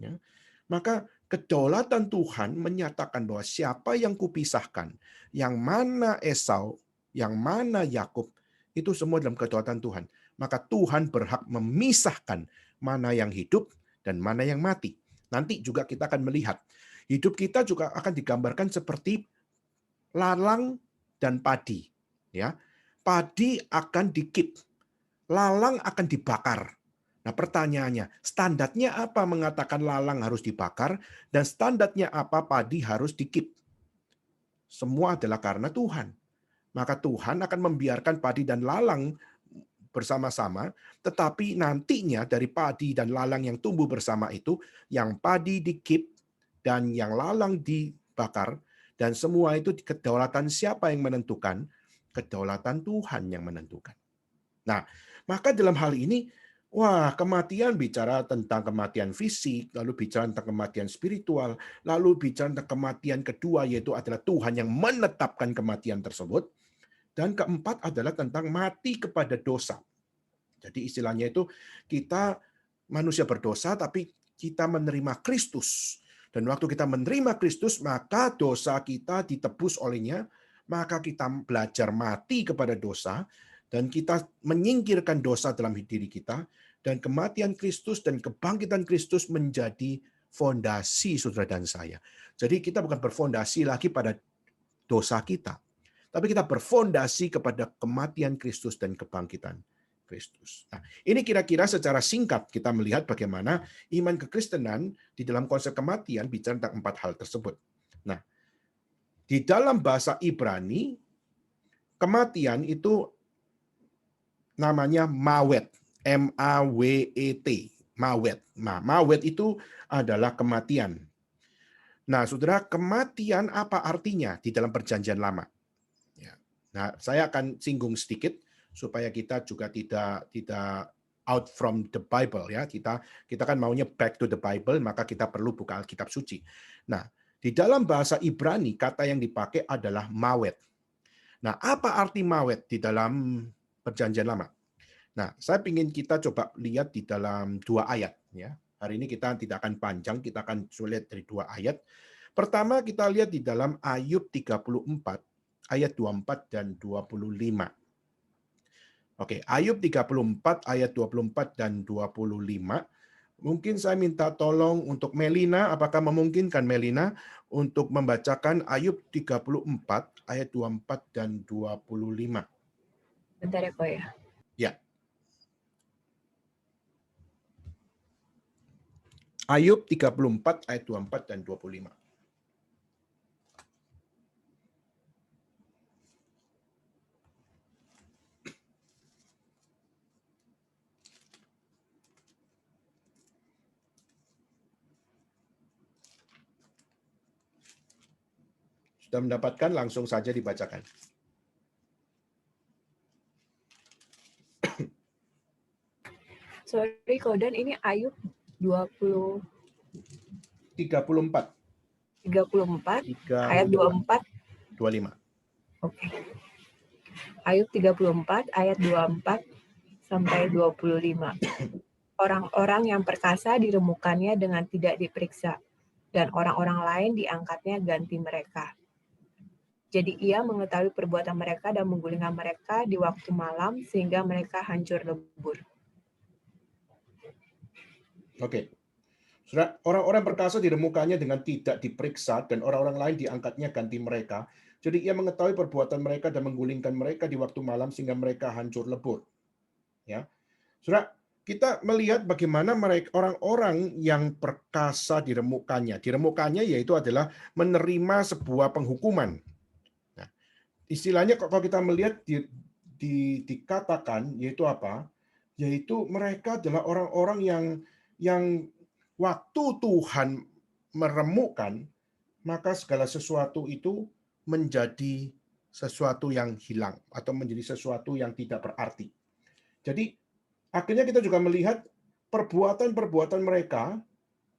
Ya. Maka kedaulatan Tuhan menyatakan bahwa siapa yang kupisahkan, yang mana Esau, yang mana Yakub, itu semua dalam kedaulatan Tuhan. Maka Tuhan berhak memisahkan mana yang hidup dan mana yang mati. Nanti juga kita akan melihat. Hidup kita juga akan digambarkan seperti lalang dan padi. Ya, padi akan dikip, lalang akan dibakar. Nah, pertanyaannya, standarnya apa mengatakan lalang harus dibakar dan standarnya apa padi harus dikip? Semua adalah karena Tuhan. Maka Tuhan akan membiarkan padi dan lalang bersama-sama, tetapi nantinya dari padi dan lalang yang tumbuh bersama itu, yang padi dikip dan yang lalang dibakar, dan semua itu kedaulatan siapa yang menentukan? Kedaulatan Tuhan yang menentukan. Nah, maka dalam hal ini, wah, kematian bicara tentang kematian fisik, lalu bicara tentang kematian spiritual, lalu bicara tentang kematian kedua, yaitu adalah Tuhan yang menetapkan kematian tersebut. Dan keempat adalah tentang mati kepada dosa. Jadi istilahnya itu kita manusia berdosa, tapi kita menerima Kristus. Dan waktu kita menerima Kristus, maka dosa kita ditebus olehnya, maka kita belajar mati kepada dosa, dan kita menyingkirkan dosa dalam diri kita, dan kematian Kristus dan kebangkitan Kristus menjadi fondasi saudara dan saya. Jadi kita bukan berfondasi lagi pada dosa kita, tapi kita berfondasi kepada kematian Kristus dan kebangkitan Kristus. Nah, ini kira-kira secara singkat kita melihat bagaimana iman kekristenan di dalam konsep kematian bicara tentang 4 hal tersebut. Nah, di dalam bahasa Ibrani, kematian itu namanya mawet, M-A-W-E-T, mawet. Nah, mawet itu adalah kematian. Nah, saudara, kematian apa artinya di dalam perjanjian lama? Nah, saya akan singgung sedikit supaya kita juga tidak out from the Bible ya. Kita kan maunya back to the Bible, maka kita perlu buka Alkitab suci. Nah, di dalam bahasa Ibrani kata yang dipakai adalah mawet. Nah, apa arti mawet di dalam perjanjian lama? Nah, saya ingin kita coba lihat di dalam 2 ayat ya. Hari ini kita tidak akan panjang, kita akan lihat dari 2 ayat. Pertama kita lihat di dalam Ayub 34 ayat 24 dan 25. Oke, Ayub 34 ayat 24 dan 25. Mungkin saya minta tolong untuk Melina, apakah memungkinkan Melina untuk membacakan Ayub 34 ayat 24 dan 25. Bentar ya, Ko ya. Ya. Ayub 34 ayat 24 dan 25. Sudah mendapatkan, langsung saja dibacakan. Sorry, Kodan, ini Ayub 20 34 34 ayat 24 25. Oke. Ayub 34 ayat 24 sampai 25. Orang-orang yang perkasa diremukannya dengan tidak diperiksa, dan orang-orang lain diangkatnya ganti mereka. Jadi ia mengetahui perbuatan mereka dan menggulingkan mereka di waktu malam sehingga mereka hancur lebur. Oke. Saudara, orang-orang perkasa diremukannya dengan tidak diperiksa dan orang-orang lain diangkatnya ganti mereka. Jadi ia mengetahui perbuatan mereka dan menggulingkan mereka di waktu malam sehingga mereka hancur lebur. Ya. Saudara, kita melihat bagaimana mereka orang-orang yang perkasa diremukannya. Diremukannya yaitu adalah menerima sebuah penghukuman. Nah, istilahnya kalau kita melihat dikatakan yaitu apa? Yaitu mereka adalah orang-orang yang waktu Tuhan meremukkan, maka segala sesuatu itu menjadi sesuatu yang hilang atau menjadi sesuatu yang tidak berarti. Jadi akhirnya kita juga melihat perbuatan-perbuatan mereka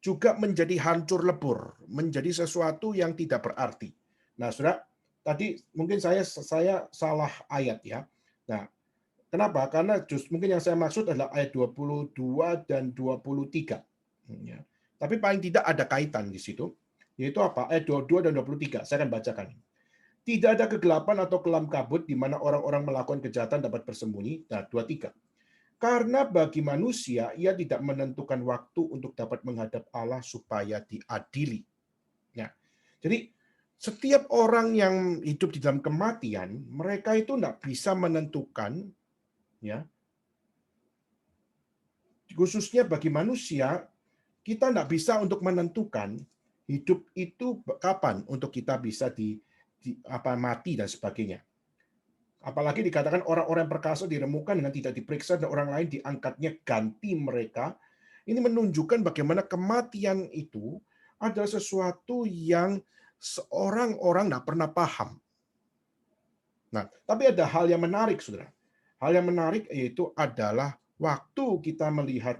juga menjadi hancur lebur, menjadi sesuatu yang tidak berarti. Nah, Saudara, tadi mungkin saya salah ayat ya. Nah, kenapa? Karena mungkin yang saya maksud adalah ayat 22 dan 23. Ya. Tapi paling tidak ada kaitan di situ, yaitu apa? Ayat 22 dan 23. Saya akan bacakan. Tidak ada kegelapan atau kelam kabut di mana orang-orang melakukan kejahatan dapat bersembunyi. Nah, 23. Karena bagi manusia, ia tidak menentukan waktu untuk dapat menghadap Allah supaya diadili. Ya. Jadi, setiap orang yang hidup di dalam kematian, mereka itu tidak bisa menentukan, ya, khususnya bagi manusia, kita tidak bisa untuk menentukan hidup itu kapan untuk kita bisa mati dan sebagainya. Apalagi dikatakan orang-orang perkasa diremukan dengan tidak diperiksa dan orang lain diangkatnya ganti mereka. Ini menunjukkan bagaimana kematian itu adalah sesuatu yang seorang orang tidak pernah paham. Nah, tapi ada hal yang menarik, saudara. Hal yang menarik yaitu adalah waktu kita melihat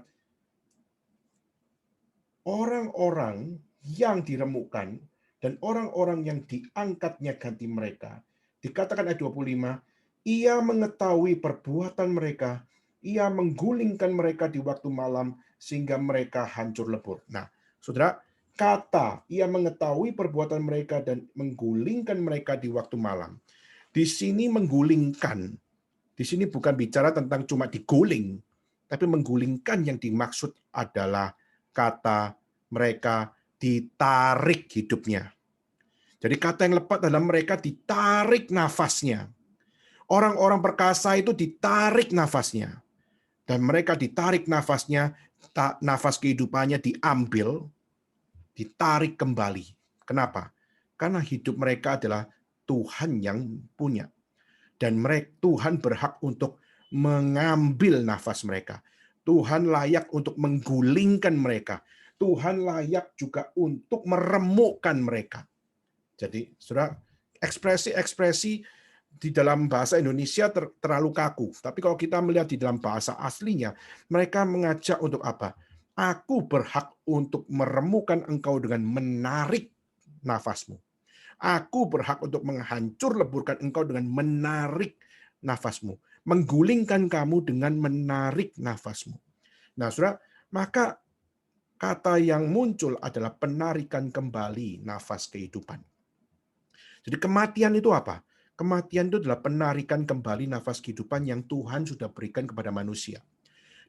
orang-orang yang diremukkan dan orang-orang yang diangkatnya ganti mereka. Dikatakan ayat 25, ia mengetahui perbuatan mereka, ia menggulingkan mereka di waktu malam sehingga mereka hancur lebur. Nah, saudara, kata ia mengetahui perbuatan mereka dan menggulingkan mereka di waktu malam. Di sini menggulingkan, di sini bukan bicara tentang cuma diguling, tapi menggulingkan yang dimaksud adalah kata mereka ditarik hidupnya. Jadi kata yang lepat adalah mereka ditarik nafasnya. Orang-orang perkasa itu ditarik nafasnya. Dan mereka ditarik nafasnya, nafas kehidupannya diambil, ditarik kembali. Kenapa? Karena hidup mereka adalah Tuhan yang punya. Dan Tuhan berhak untuk mengambil nafas mereka. Tuhan layak untuk menggulingkan mereka. Tuhan layak juga untuk meremukkan mereka. Jadi, saudara, ekspresi-ekspresi di dalam bahasa Indonesia terlalu kaku. Tapi kalau kita melihat di dalam bahasa aslinya, mereka mengajak untuk apa? Aku berhak untuk meremukkan engkau dengan menarik nafasmu. Aku berhak untuk menghancur leburkan engkau dengan menarik nafasmu. Menggulingkan kamu dengan menarik nafasmu. Nah, saudara, maka kata yang muncul adalah penarikan kembali nafas kehidupan. Jadi kematian itu apa? Kematian itu adalah penarikan kembali nafas kehidupan yang Tuhan sudah berikan kepada manusia.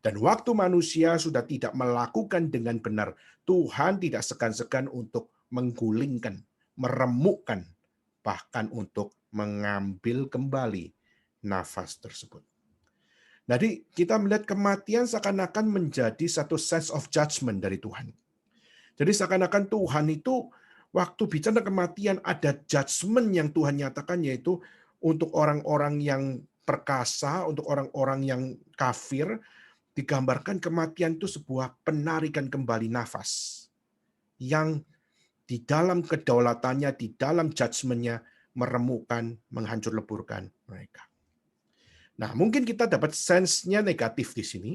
Dan waktu manusia sudah tidak melakukan dengan benar, Tuhan tidak segan-segan untuk menggulingkan, meremukkan, bahkan untuk mengambil kembali nafas tersebut. Jadi kita melihat kematian seakan-akan menjadi satu sense of judgment dari Tuhan. Jadi seakan-akan Tuhan itu waktu bicara kematian ada judgment yang Tuhan nyatakan, yaitu untuk orang-orang yang perkasa, untuk orang-orang yang kafir, digambarkan kematian itu sebuah penarikan kembali nafas yang di dalam kedaulatannya, di dalam judgment-nya meremukkan, menghancur leburkan mereka. Nah, mungkin kita dapat sense-nya negatif di sini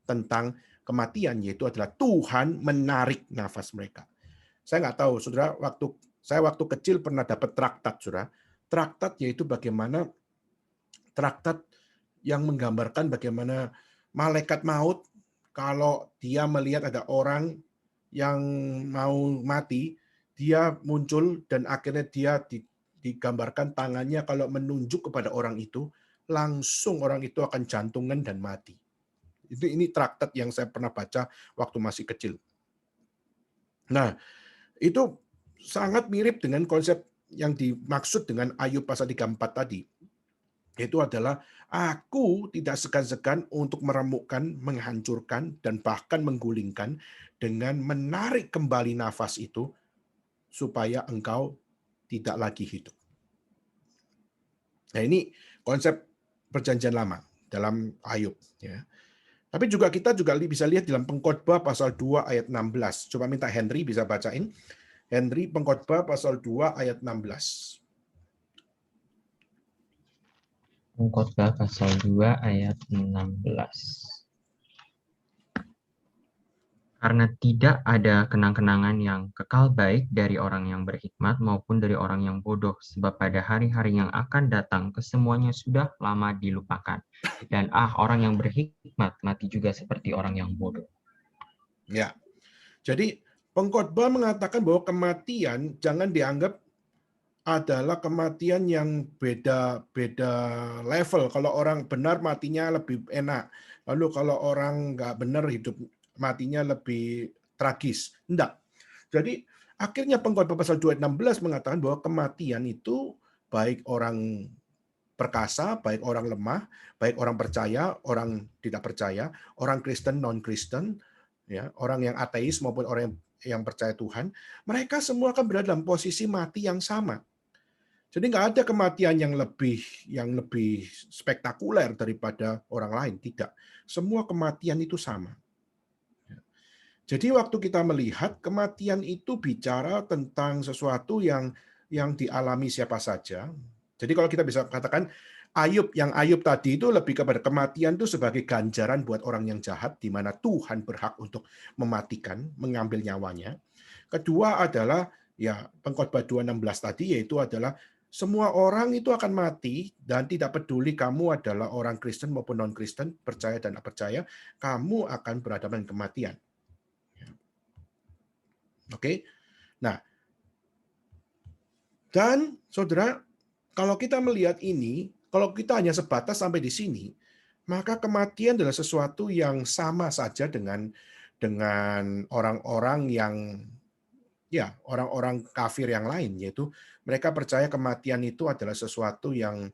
tentang kematian, yaitu adalah Tuhan menarik nafas mereka. Saya nggak tahu, saudara, waktu kecil pernah dapat traktat, saudara. Traktat yaitu bagaimana traktat yang menggambarkan bagaimana malaikat maut kalau dia melihat ada orang yang mau mati, dia muncul dan akhirnya dia digambarkan tangannya kalau menunjuk kepada orang itu, langsung orang itu akan jantungan dan mati. Ini traktat yang saya pernah baca waktu masih kecil. Nah, itu sangat mirip dengan konsep yang dimaksud dengan Ayub pasal 34 tadi. Itu adalah aku tidak segan-segan untuk meremukkan, menghancurkan, dan bahkan menggulingkan dengan menarik kembali nafas itu supaya engkau tidak lagi hidup. Nah, ini konsep perjanjian lama dalam Ayub. Ya. Tapi kita juga bisa lihat dalam Pengkhotbah pasal 2 ayat 16. Coba minta Henry bisa bacain. Henry, Pengkhotbah pasal 2 ayat 16. Pengkhotbah pasal 2 ayat 16. Karena tidak ada kenang-kenangan yang kekal baik dari orang yang berhikmat maupun dari orang yang bodoh, sebab pada hari-hari yang akan datang kesemuanya sudah lama dilupakan. Dan orang yang berhikmat mati juga seperti orang yang bodoh. Ya. Jadi Pengkhotbah mengatakan bahwa kematian jangan dianggap adalah kematian yang beda level. Kalau orang benar matinya lebih enak. Lalu kalau orang nggak benar hidup matinya lebih tragis. Enggak. Jadi akhirnya Pengkhotbah pasal 2 ayat 16 mengatakan bahwa kematian itu baik orang perkasa, baik orang lemah, baik orang percaya, orang tidak percaya, orang Kristen, non-Kristen, ya, orang yang ateis maupun orang yang percaya Tuhan, mereka semua akan berada dalam posisi mati yang sama. Jadi nggak ada kematian yang lebih spektakuler daripada orang lain, tidak. Semua kematian itu sama. Jadi waktu kita melihat kematian itu bicara tentang sesuatu yang dialami siapa saja. Jadi kalau kita bisa katakan Ayub tadi itu lebih kepada kematian itu sebagai ganjaran buat orang yang jahat, di mana Tuhan berhak untuk mematikan, mengambil nyawanya. Kedua adalah ya Pengkhotbah 2:16 tadi, yaitu adalah semua orang itu akan mati dan tidak peduli kamu adalah orang Kristen maupun non-Kristen, percaya dan tidak percaya, kamu akan berhadapan dengan kematian. Oke. Nah, dan saudara, kalau kita melihat ini, kalau kita hanya sebatas sampai di sini, maka kematian adalah sesuatu yang sama saja dengan orang-orang yang orang-orang kafir yang lain, yaitu mereka percaya kematian itu adalah sesuatu yang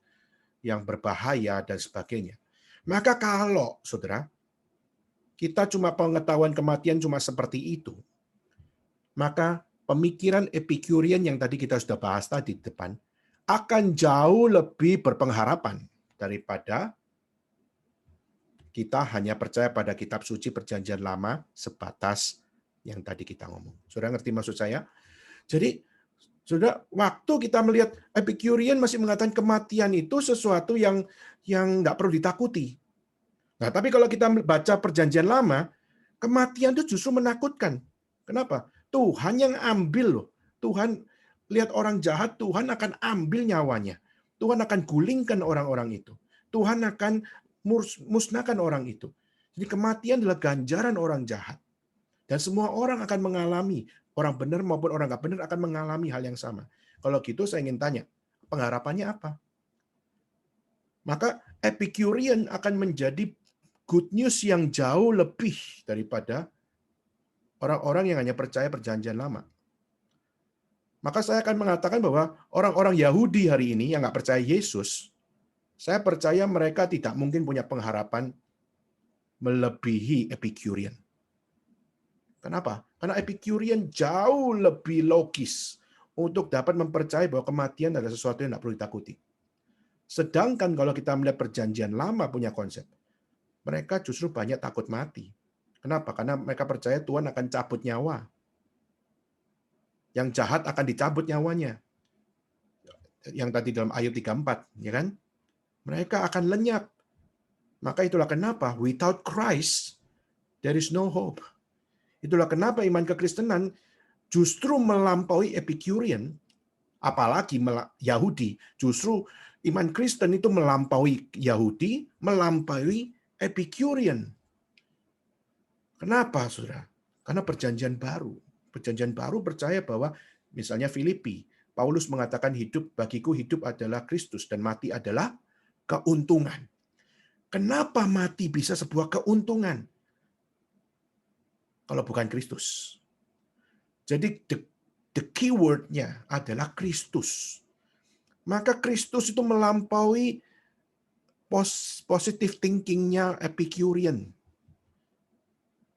berbahaya dan sebagainya. Maka kalau saudara, kita cuma pengetahuan kematian cuma seperti itu, maka pemikiran Epicurian yang tadi kita sudah bahas tadi di depan akan jauh lebih berpengharapan daripada kita hanya percaya pada kitab suci Perjanjian Lama sebatas yang tadi kita ngomong. Saudara ngerti maksud saya? Jadi, saudara, waktu kita melihat Epicurian masih mengatakan kematian itu sesuatu yang nggak perlu ditakuti. Nah, tapi kalau kita baca Perjanjian Lama, kematian itu justru menakutkan. Kenapa? Tuhan yang ambil loh. Tuhan lihat orang jahat, Tuhan akan ambil nyawanya. Tuhan akan gulingkan orang-orang itu. Tuhan akan musnahkan orang itu. Jadi kematian adalah ganjaran orang jahat. Dan semua orang akan mengalami, orang benar maupun orang nggak benar akan mengalami hal yang sama. Kalau gitu saya ingin tanya, pengharapannya apa? Maka Epicurian akan menjadi good news yang jauh lebih daripada orang-orang yang hanya percaya Perjanjian Lama. Maka saya akan mengatakan bahwa orang-orang Yahudi hari ini yang nggak percaya Yesus, saya percaya mereka tidak mungkin punya pengharapan melebihi Epicurian. Kenapa? Karena Epicurian jauh lebih logis untuk dapat mempercayai bahwa kematian adalah sesuatu yang tidak perlu ditakuti. Sedangkan kalau kita melihat Perjanjian Lama punya konsep, mereka justru banyak takut mati. Kenapa? Karena mereka percaya Tuhan akan cabut nyawa. Yang jahat akan dicabut nyawanya. Yang tadi dalam Ayub 3:4, ya kan? Mereka akan lenyap. Maka itulah kenapa without Christ there is no hope. Itulah kenapa iman kekristenan justru melampaui Epicurian, apalagi Yahudi. Justru iman Kristen itu melampaui Yahudi, melampaui Epicurian. Kenapa, saudara? Karena perjanjian baru. Perjanjian baru percaya bahwa misalnya Filipi, Paulus mengatakan bagiku hidup adalah Kristus dan mati adalah keuntungan. Kenapa mati bisa sebuah keuntungan? Kalau bukan Kristus. Jadi the keyword-nya adalah Kristus. Maka Kristus itu melampaui positive thinking-nya Epicurian.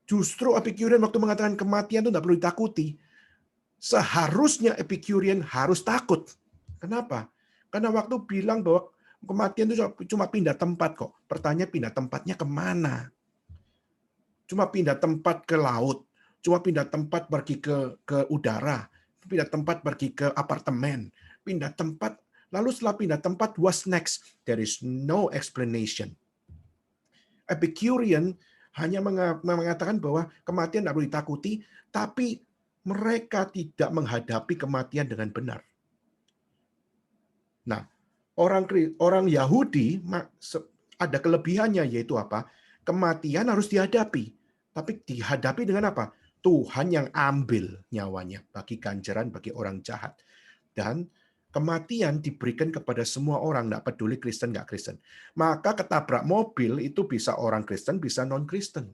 Justru Epicurian waktu mengatakan kematian itu tidak perlu ditakuti. Seharusnya Epicurian harus takut. Kenapa? Karena waktu bilang bahwa kematian itu cuma pindah tempat kok. Pertanyaan pindah tempatnya kemana? Cuma pindah tempat ke laut. Cuma pindah tempat pergi ke udara. Pindah tempat pergi ke apartemen. Pindah tempat. Lalu setelah pindah tempat, what's next? There is no explanation. Epicurian hanya mengatakan bahwa kematian tidak perlu ditakuti, tapi mereka tidak menghadapi kematian dengan benar. Nah, orang Yahudi ada kelebihannya, yaitu apa? Kematian harus dihadapi. Tapi dihadapi dengan apa? Tuhan yang ambil nyawanya bagi ganjaran bagi orang jahat. Dan kematian diberikan kepada semua orang, tidak peduli Kristen nggak Kristen. Maka ketabrak mobil itu bisa orang Kristen, bisa non-Kristen.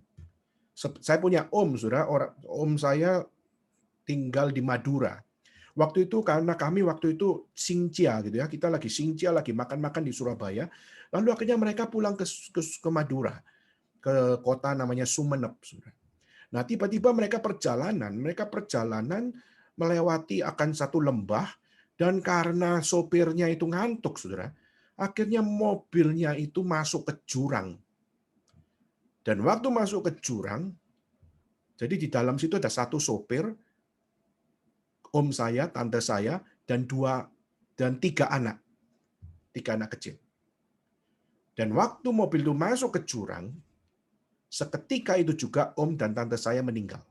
Saya punya saudara, om saya tinggal di Madura. Waktu itu karena kami waktu itu Singcia gitu ya, kita lagi Singcia, lagi makan-makan di Surabaya. Lalu akhirnya mereka pulang ke Madura, ke kota namanya Sumeneb. Saudara. Nah tiba-tiba mereka perjalanan melewati akan satu lembah. Dan karena sopirnya itu ngantuk, saudara, akhirnya mobilnya itu masuk ke jurang. Dan waktu masuk ke jurang, jadi di dalam situ ada satu sopir, om saya, tante saya, dan tiga anak kecil. Dan waktu mobil itu masuk ke jurang, seketika itu juga om dan tante saya meninggal.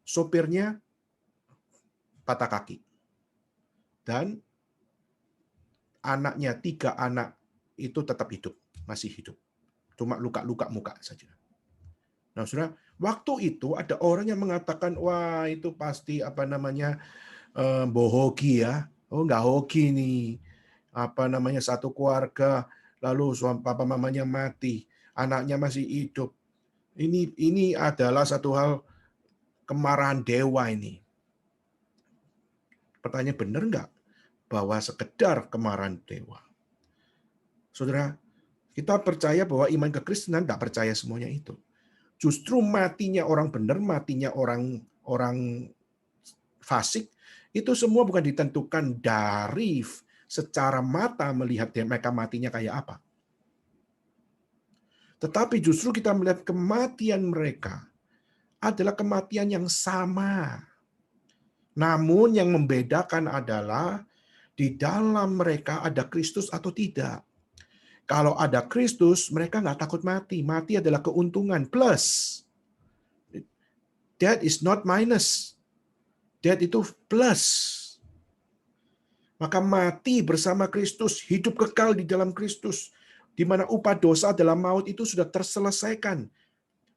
Sopirnya patah kaki. Dan anaknya, 3 anak itu tetap hidup, masih hidup. Cuma luka-luka muka saja. Nah, saudara, waktu itu ada orang yang mengatakan, wah itu pasti bohoki ya. Oh, nggak hoki nih. Satu keluarga, lalu suami papa mamanya mati, anaknya masih hidup. Ini adalah satu hal kemarahan dewa ini. Pertanyaan, benar nggak bahwa sekedar kemarahan dewa? Saudara, kita percaya bahwa iman kekristenan tidak percaya semuanya itu. Justru matinya orang benar, matinya orang fasik, itu semua bukan ditentukan dari secara mata melihat mereka matinya kayak apa. Tetapi justru kita melihat kematian mereka adalah kematian yang sama. Namun yang membedakan adalah di dalam mereka ada Kristus atau tidak. Kalau ada Kristus, mereka nggak takut mati. Mati adalah keuntungan, plus. Death is not minus. Death itu plus. Maka mati bersama Kristus, hidup kekal di dalam Kristus, di mana upah dosa adalah maut, itu sudah terselesaikan.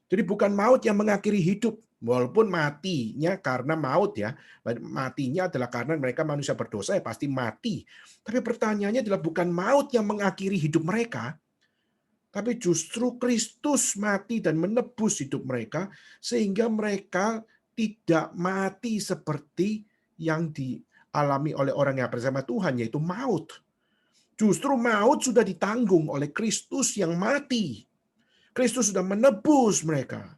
Jadi bukan maut yang mengakhiri hidup, walaupun matinya karena maut ya, matinya adalah karena mereka manusia berdosa ya pasti mati. Tapi pertanyaannya adalah bukan maut yang mengakhiri hidup mereka, tapi justru Kristus mati dan menebus hidup mereka sehingga mereka tidak mati seperti yang dialami oleh orang yang bersama Tuhan, yaitu maut. Justru maut sudah ditanggung oleh Kristus yang mati. Kristus sudah menebus mereka.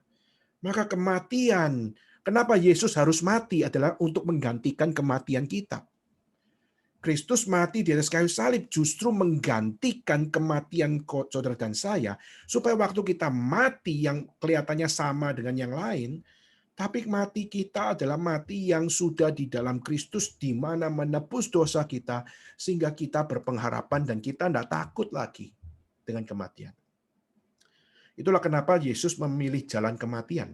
Maka kematian, kenapa Yesus harus mati adalah untuk menggantikan kematian kita. Kristus mati di atas kayu salib justru menggantikan kematian saudara dan saya, supaya waktu kita mati yang kelihatannya sama dengan yang lain, tapi mati kita adalah mati yang sudah di dalam Kristus, di mana menebus dosa kita, sehingga kita berpengharapan dan kita tidak takut lagi dengan kematian. Itulah kenapa Yesus memilih jalan kematian.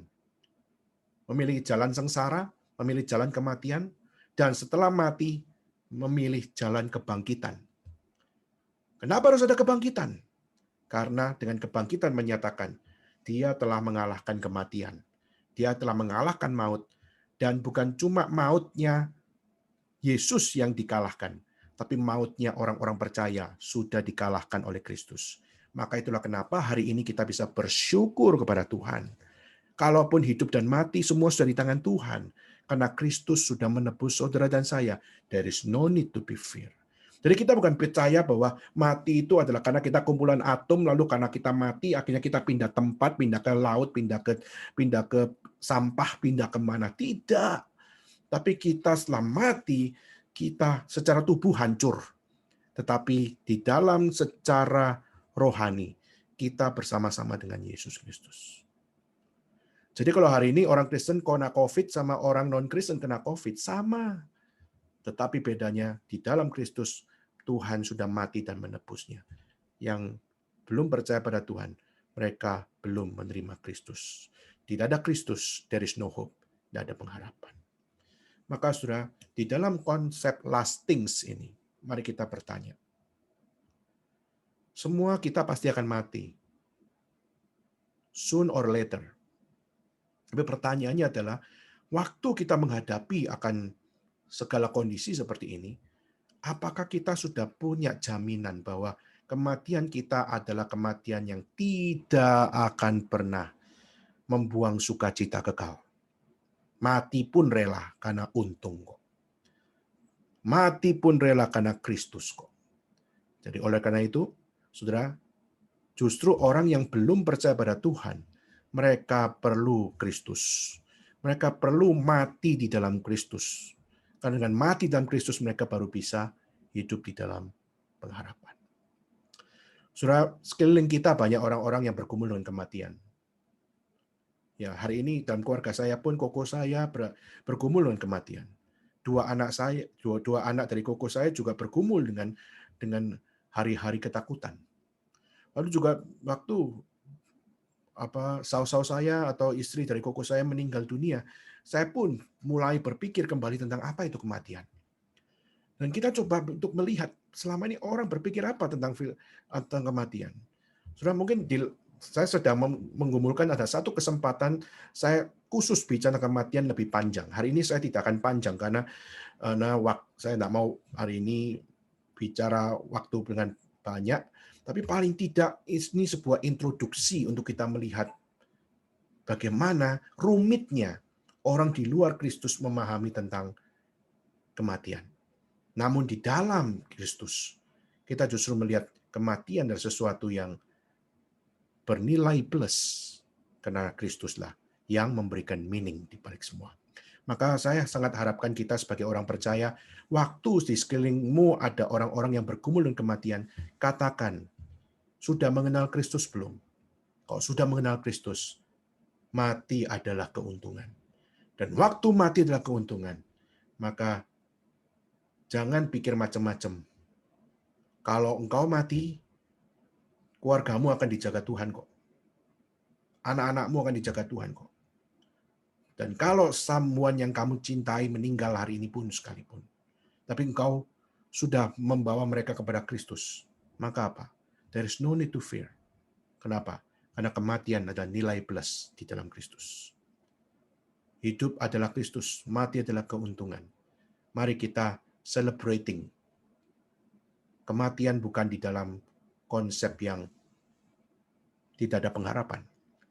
Memilih jalan sengsara, memilih jalan kematian, dan setelah mati, memilih jalan kebangkitan. Kenapa harus ada kebangkitan? Karena dengan kebangkitan menyatakan, dia telah mengalahkan kematian. Dia telah mengalahkan maut. Dan bukan cuma mautnya Yesus yang dikalahkan, tapi mautnya orang-orang percaya sudah dikalahkan oleh Kristus. Maka itulah kenapa hari ini kita bisa bersyukur kepada Tuhan. Kalaupun hidup dan mati semua sudah di tangan Tuhan. Karena Kristus sudah menebus saudara dan saya. There is no need to be fear. Jadi kita bukan percaya bahwa mati itu adalah karena kita kumpulan atom, lalu karena kita mati akhirnya kita pindah tempat, pindah ke laut, pindah ke sampah, pindah kemana. Tidak. Tapi kita setelah mati, kita secara tubuh hancur. Tetapi di dalam secara rohani, kita bersama-sama dengan Yesus Kristus. Jadi kalau hari ini orang Kristen kena COVID sama orang non-Kristen kena COVID, sama. Tetapi bedanya di dalam Kristus, Tuhan sudah mati dan menebusnya. Yang belum percaya pada Tuhan, mereka belum menerima Kristus. Tidak ada Kristus, there is no hope. Tidak ada pengharapan. Maka saudara, di dalam konsep last things ini, mari kita bertanya. Semua kita pasti akan mati. Soon or later. Tapi pertanyaannya adalah, waktu kita menghadapi akan segala kondisi seperti ini, apakah kita sudah punya jaminan bahwa kematian kita adalah kematian yang tidak akan pernah membuang sukacita kekal? Mati pun rela karena untung kok. Mati pun rela karena Kristus kok. Jadi oleh karena itu, saudara, justru orang yang belum percaya pada Tuhan, mereka perlu Kristus. Mereka perlu mati di dalam Kristus. Karena dengan mati dalam Kristus, mereka baru bisa hidup di dalam pengharapan. Saudara, sekeliling kita banyak orang-orang yang bergumul dengan kematian. Ya, hari ini dalam keluarga saya pun koko saya bergumul dengan kematian. Dua anak dari koko saya juga bergumul dengan hari-hari ketakutan. Lalu juga waktu saudara saya atau istri dari koko saya meninggal dunia, saya pun mulai berpikir kembali tentang apa itu kematian. Dan kita coba untuk melihat selama ini orang berpikir apa tentang kematian. Sudah mungkin saya sedang menggumulkan ada satu kesempatan saya khusus bicara kematian lebih panjang. Hari ini saya tidak akan panjang karena saya tidak mau hari ini bicara waktu dengan banyak, tapi paling tidak ini sebuah introduksi untuk kita melihat bagaimana rumitnya orang di luar Kristus memahami tentang kematian. Namun di dalam Kristus, kita justru melihat kematian adalah sesuatu yang bernilai plus, karena Kristuslah yang memberikan meaning di balik semua. Maka saya sangat harapkan kita sebagai orang percaya, waktu di sekelilingmu ada orang-orang yang bergumul dengan kematian, katakan, sudah mengenal Kristus belum? Kalau sudah mengenal Kristus, mati adalah keuntungan. Dan waktu mati adalah keuntungan, maka jangan pikir macam-macam. Kalau engkau mati, keluargamu akan dijaga Tuhan kok. Anak-anakmu akan dijaga Tuhan kok. Dan kalau someone yang kamu cintai meninggal hari ini pun sekalipun, tapi engkau sudah membawa mereka kepada Kristus, maka apa? There is no need to fear. Kenapa? Karena kematian adalah nilai plus di dalam Kristus. Hidup adalah Kristus, mati adalah keuntungan. Mari kita celebrating. Kematian bukan di dalam konsep yang tidak ada pengharapan.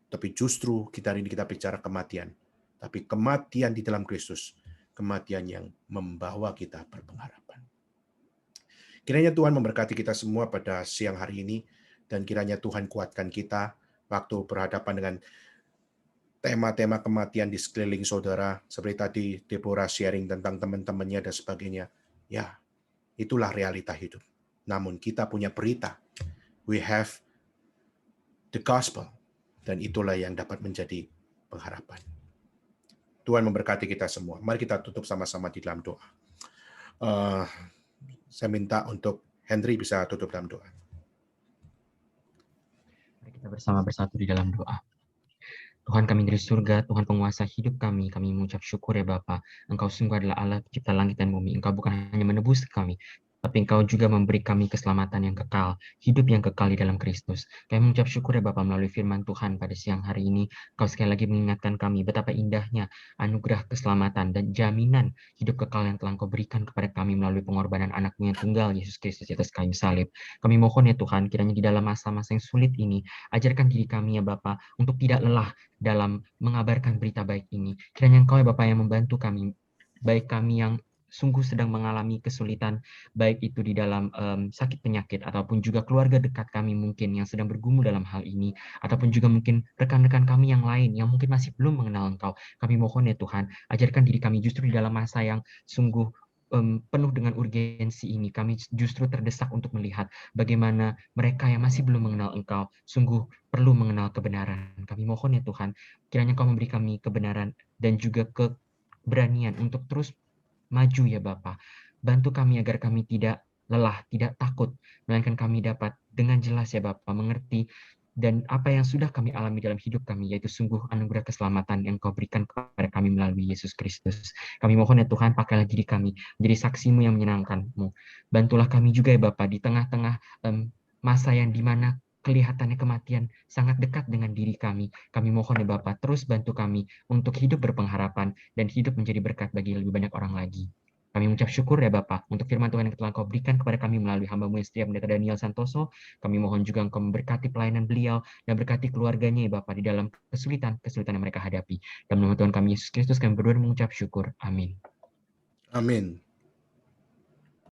Tapi justru hari ini kita bicara kematian. Tapi kematian di dalam Kristus. Kematian yang membawa kita berpengharapan. Kiranya Tuhan memberkati kita semua pada siang hari ini. Dan kiranya Tuhan kuatkan kita waktu berhadapan dengan tema-tema kematian di sekeliling saudara. Seperti tadi Deborah sharing tentang teman-temannya dan sebagainya. Ya, itulah realita hidup. Namun kita punya berita. We have the gospel. Dan itulah yang dapat menjadi pengharapan. Tuhan memberkati kita semua. Mari kita tutup sama-sama di dalam doa. Saya minta untuk Henry bisa tutup dalam doa. Mari kita bersama bersatu di dalam doa. Tuhan kami dari surga, Tuhan penguasa hidup kami mengucap syukur ya Bapa. Engkau sungguh adalah Allah pencipta langit dan bumi. Engkau bukan hanya menebus kami, tapi Engkau juga memberi kami keselamatan yang kekal, hidup yang kekal di dalam Kristus. Kami mengucap syukur ya Bapa melalui firman Tuhan pada siang hari ini. Engkau sekali lagi mengingatkan kami betapa indahnya anugerah keselamatan dan jaminan hidup kekal yang telah Engkau berikan kepada kami melalui pengorbanan anak-Mu yang tunggal, Yesus Kristus di atas kayu salib. Kami mohon ya Tuhan, kiranya di dalam masa-masa yang sulit ini, ajarkan diri kami ya Bapa untuk tidak lelah dalam mengabarkan berita baik ini. Kiranya Engkau ya Bapa yang membantu kami, baik kami yang sungguh sedang mengalami kesulitan, baik itu di dalam sakit penyakit, ataupun juga keluarga dekat kami mungkin yang sedang bergumul dalam hal ini, ataupun juga mungkin rekan-rekan kami yang lain yang mungkin masih belum mengenal Engkau. Kami mohon ya Tuhan, ajarkan diri kami justru di dalam masa yang sungguh penuh dengan urgensi ini. Kami justru terdesak untuk melihat bagaimana mereka yang masih belum mengenal Engkau sungguh perlu mengenal kebenaran. Kami mohon ya Tuhan, kiranya Engkau memberi kami kebenaran dan juga keberanian untuk terus maju ya Bapa. Bantu kami agar kami tidak lelah, tidak takut, melainkan kami dapat dengan jelas ya Bapa mengerti dan apa yang sudah kami alami dalam hidup kami, yaitu sungguh anugerah keselamatan yang Kau berikan kepada kami melalui Yesus Kristus. Kami mohon ya Tuhan, pakailah diri kami menjadi saksi-Mu yang menyenangkan-Mu. Bantulah kami juga ya Bapa di tengah-tengah masa yang dimana kelihatannya kematian sangat dekat dengan diri kami. Kami mohon ya Bapa, terus bantu kami untuk hidup berpengharapan dan hidup menjadi berkat bagi lebih banyak orang lagi. Kami mengucap syukur ya Bapa untuk firman Tuhan yang telah Kau berikan kepada kami melalui hamba-Mu yang setia Pendeta Daniel Santoso. Kami mohon juga Engkau memberkati pelayanan beliau dan berkati keluarganya ya Bapa di dalam kesulitan yang mereka hadapi. Dalam nama Tuhan kami Yesus Kristus kami berdoa dan mengucap syukur. Amin. Amin.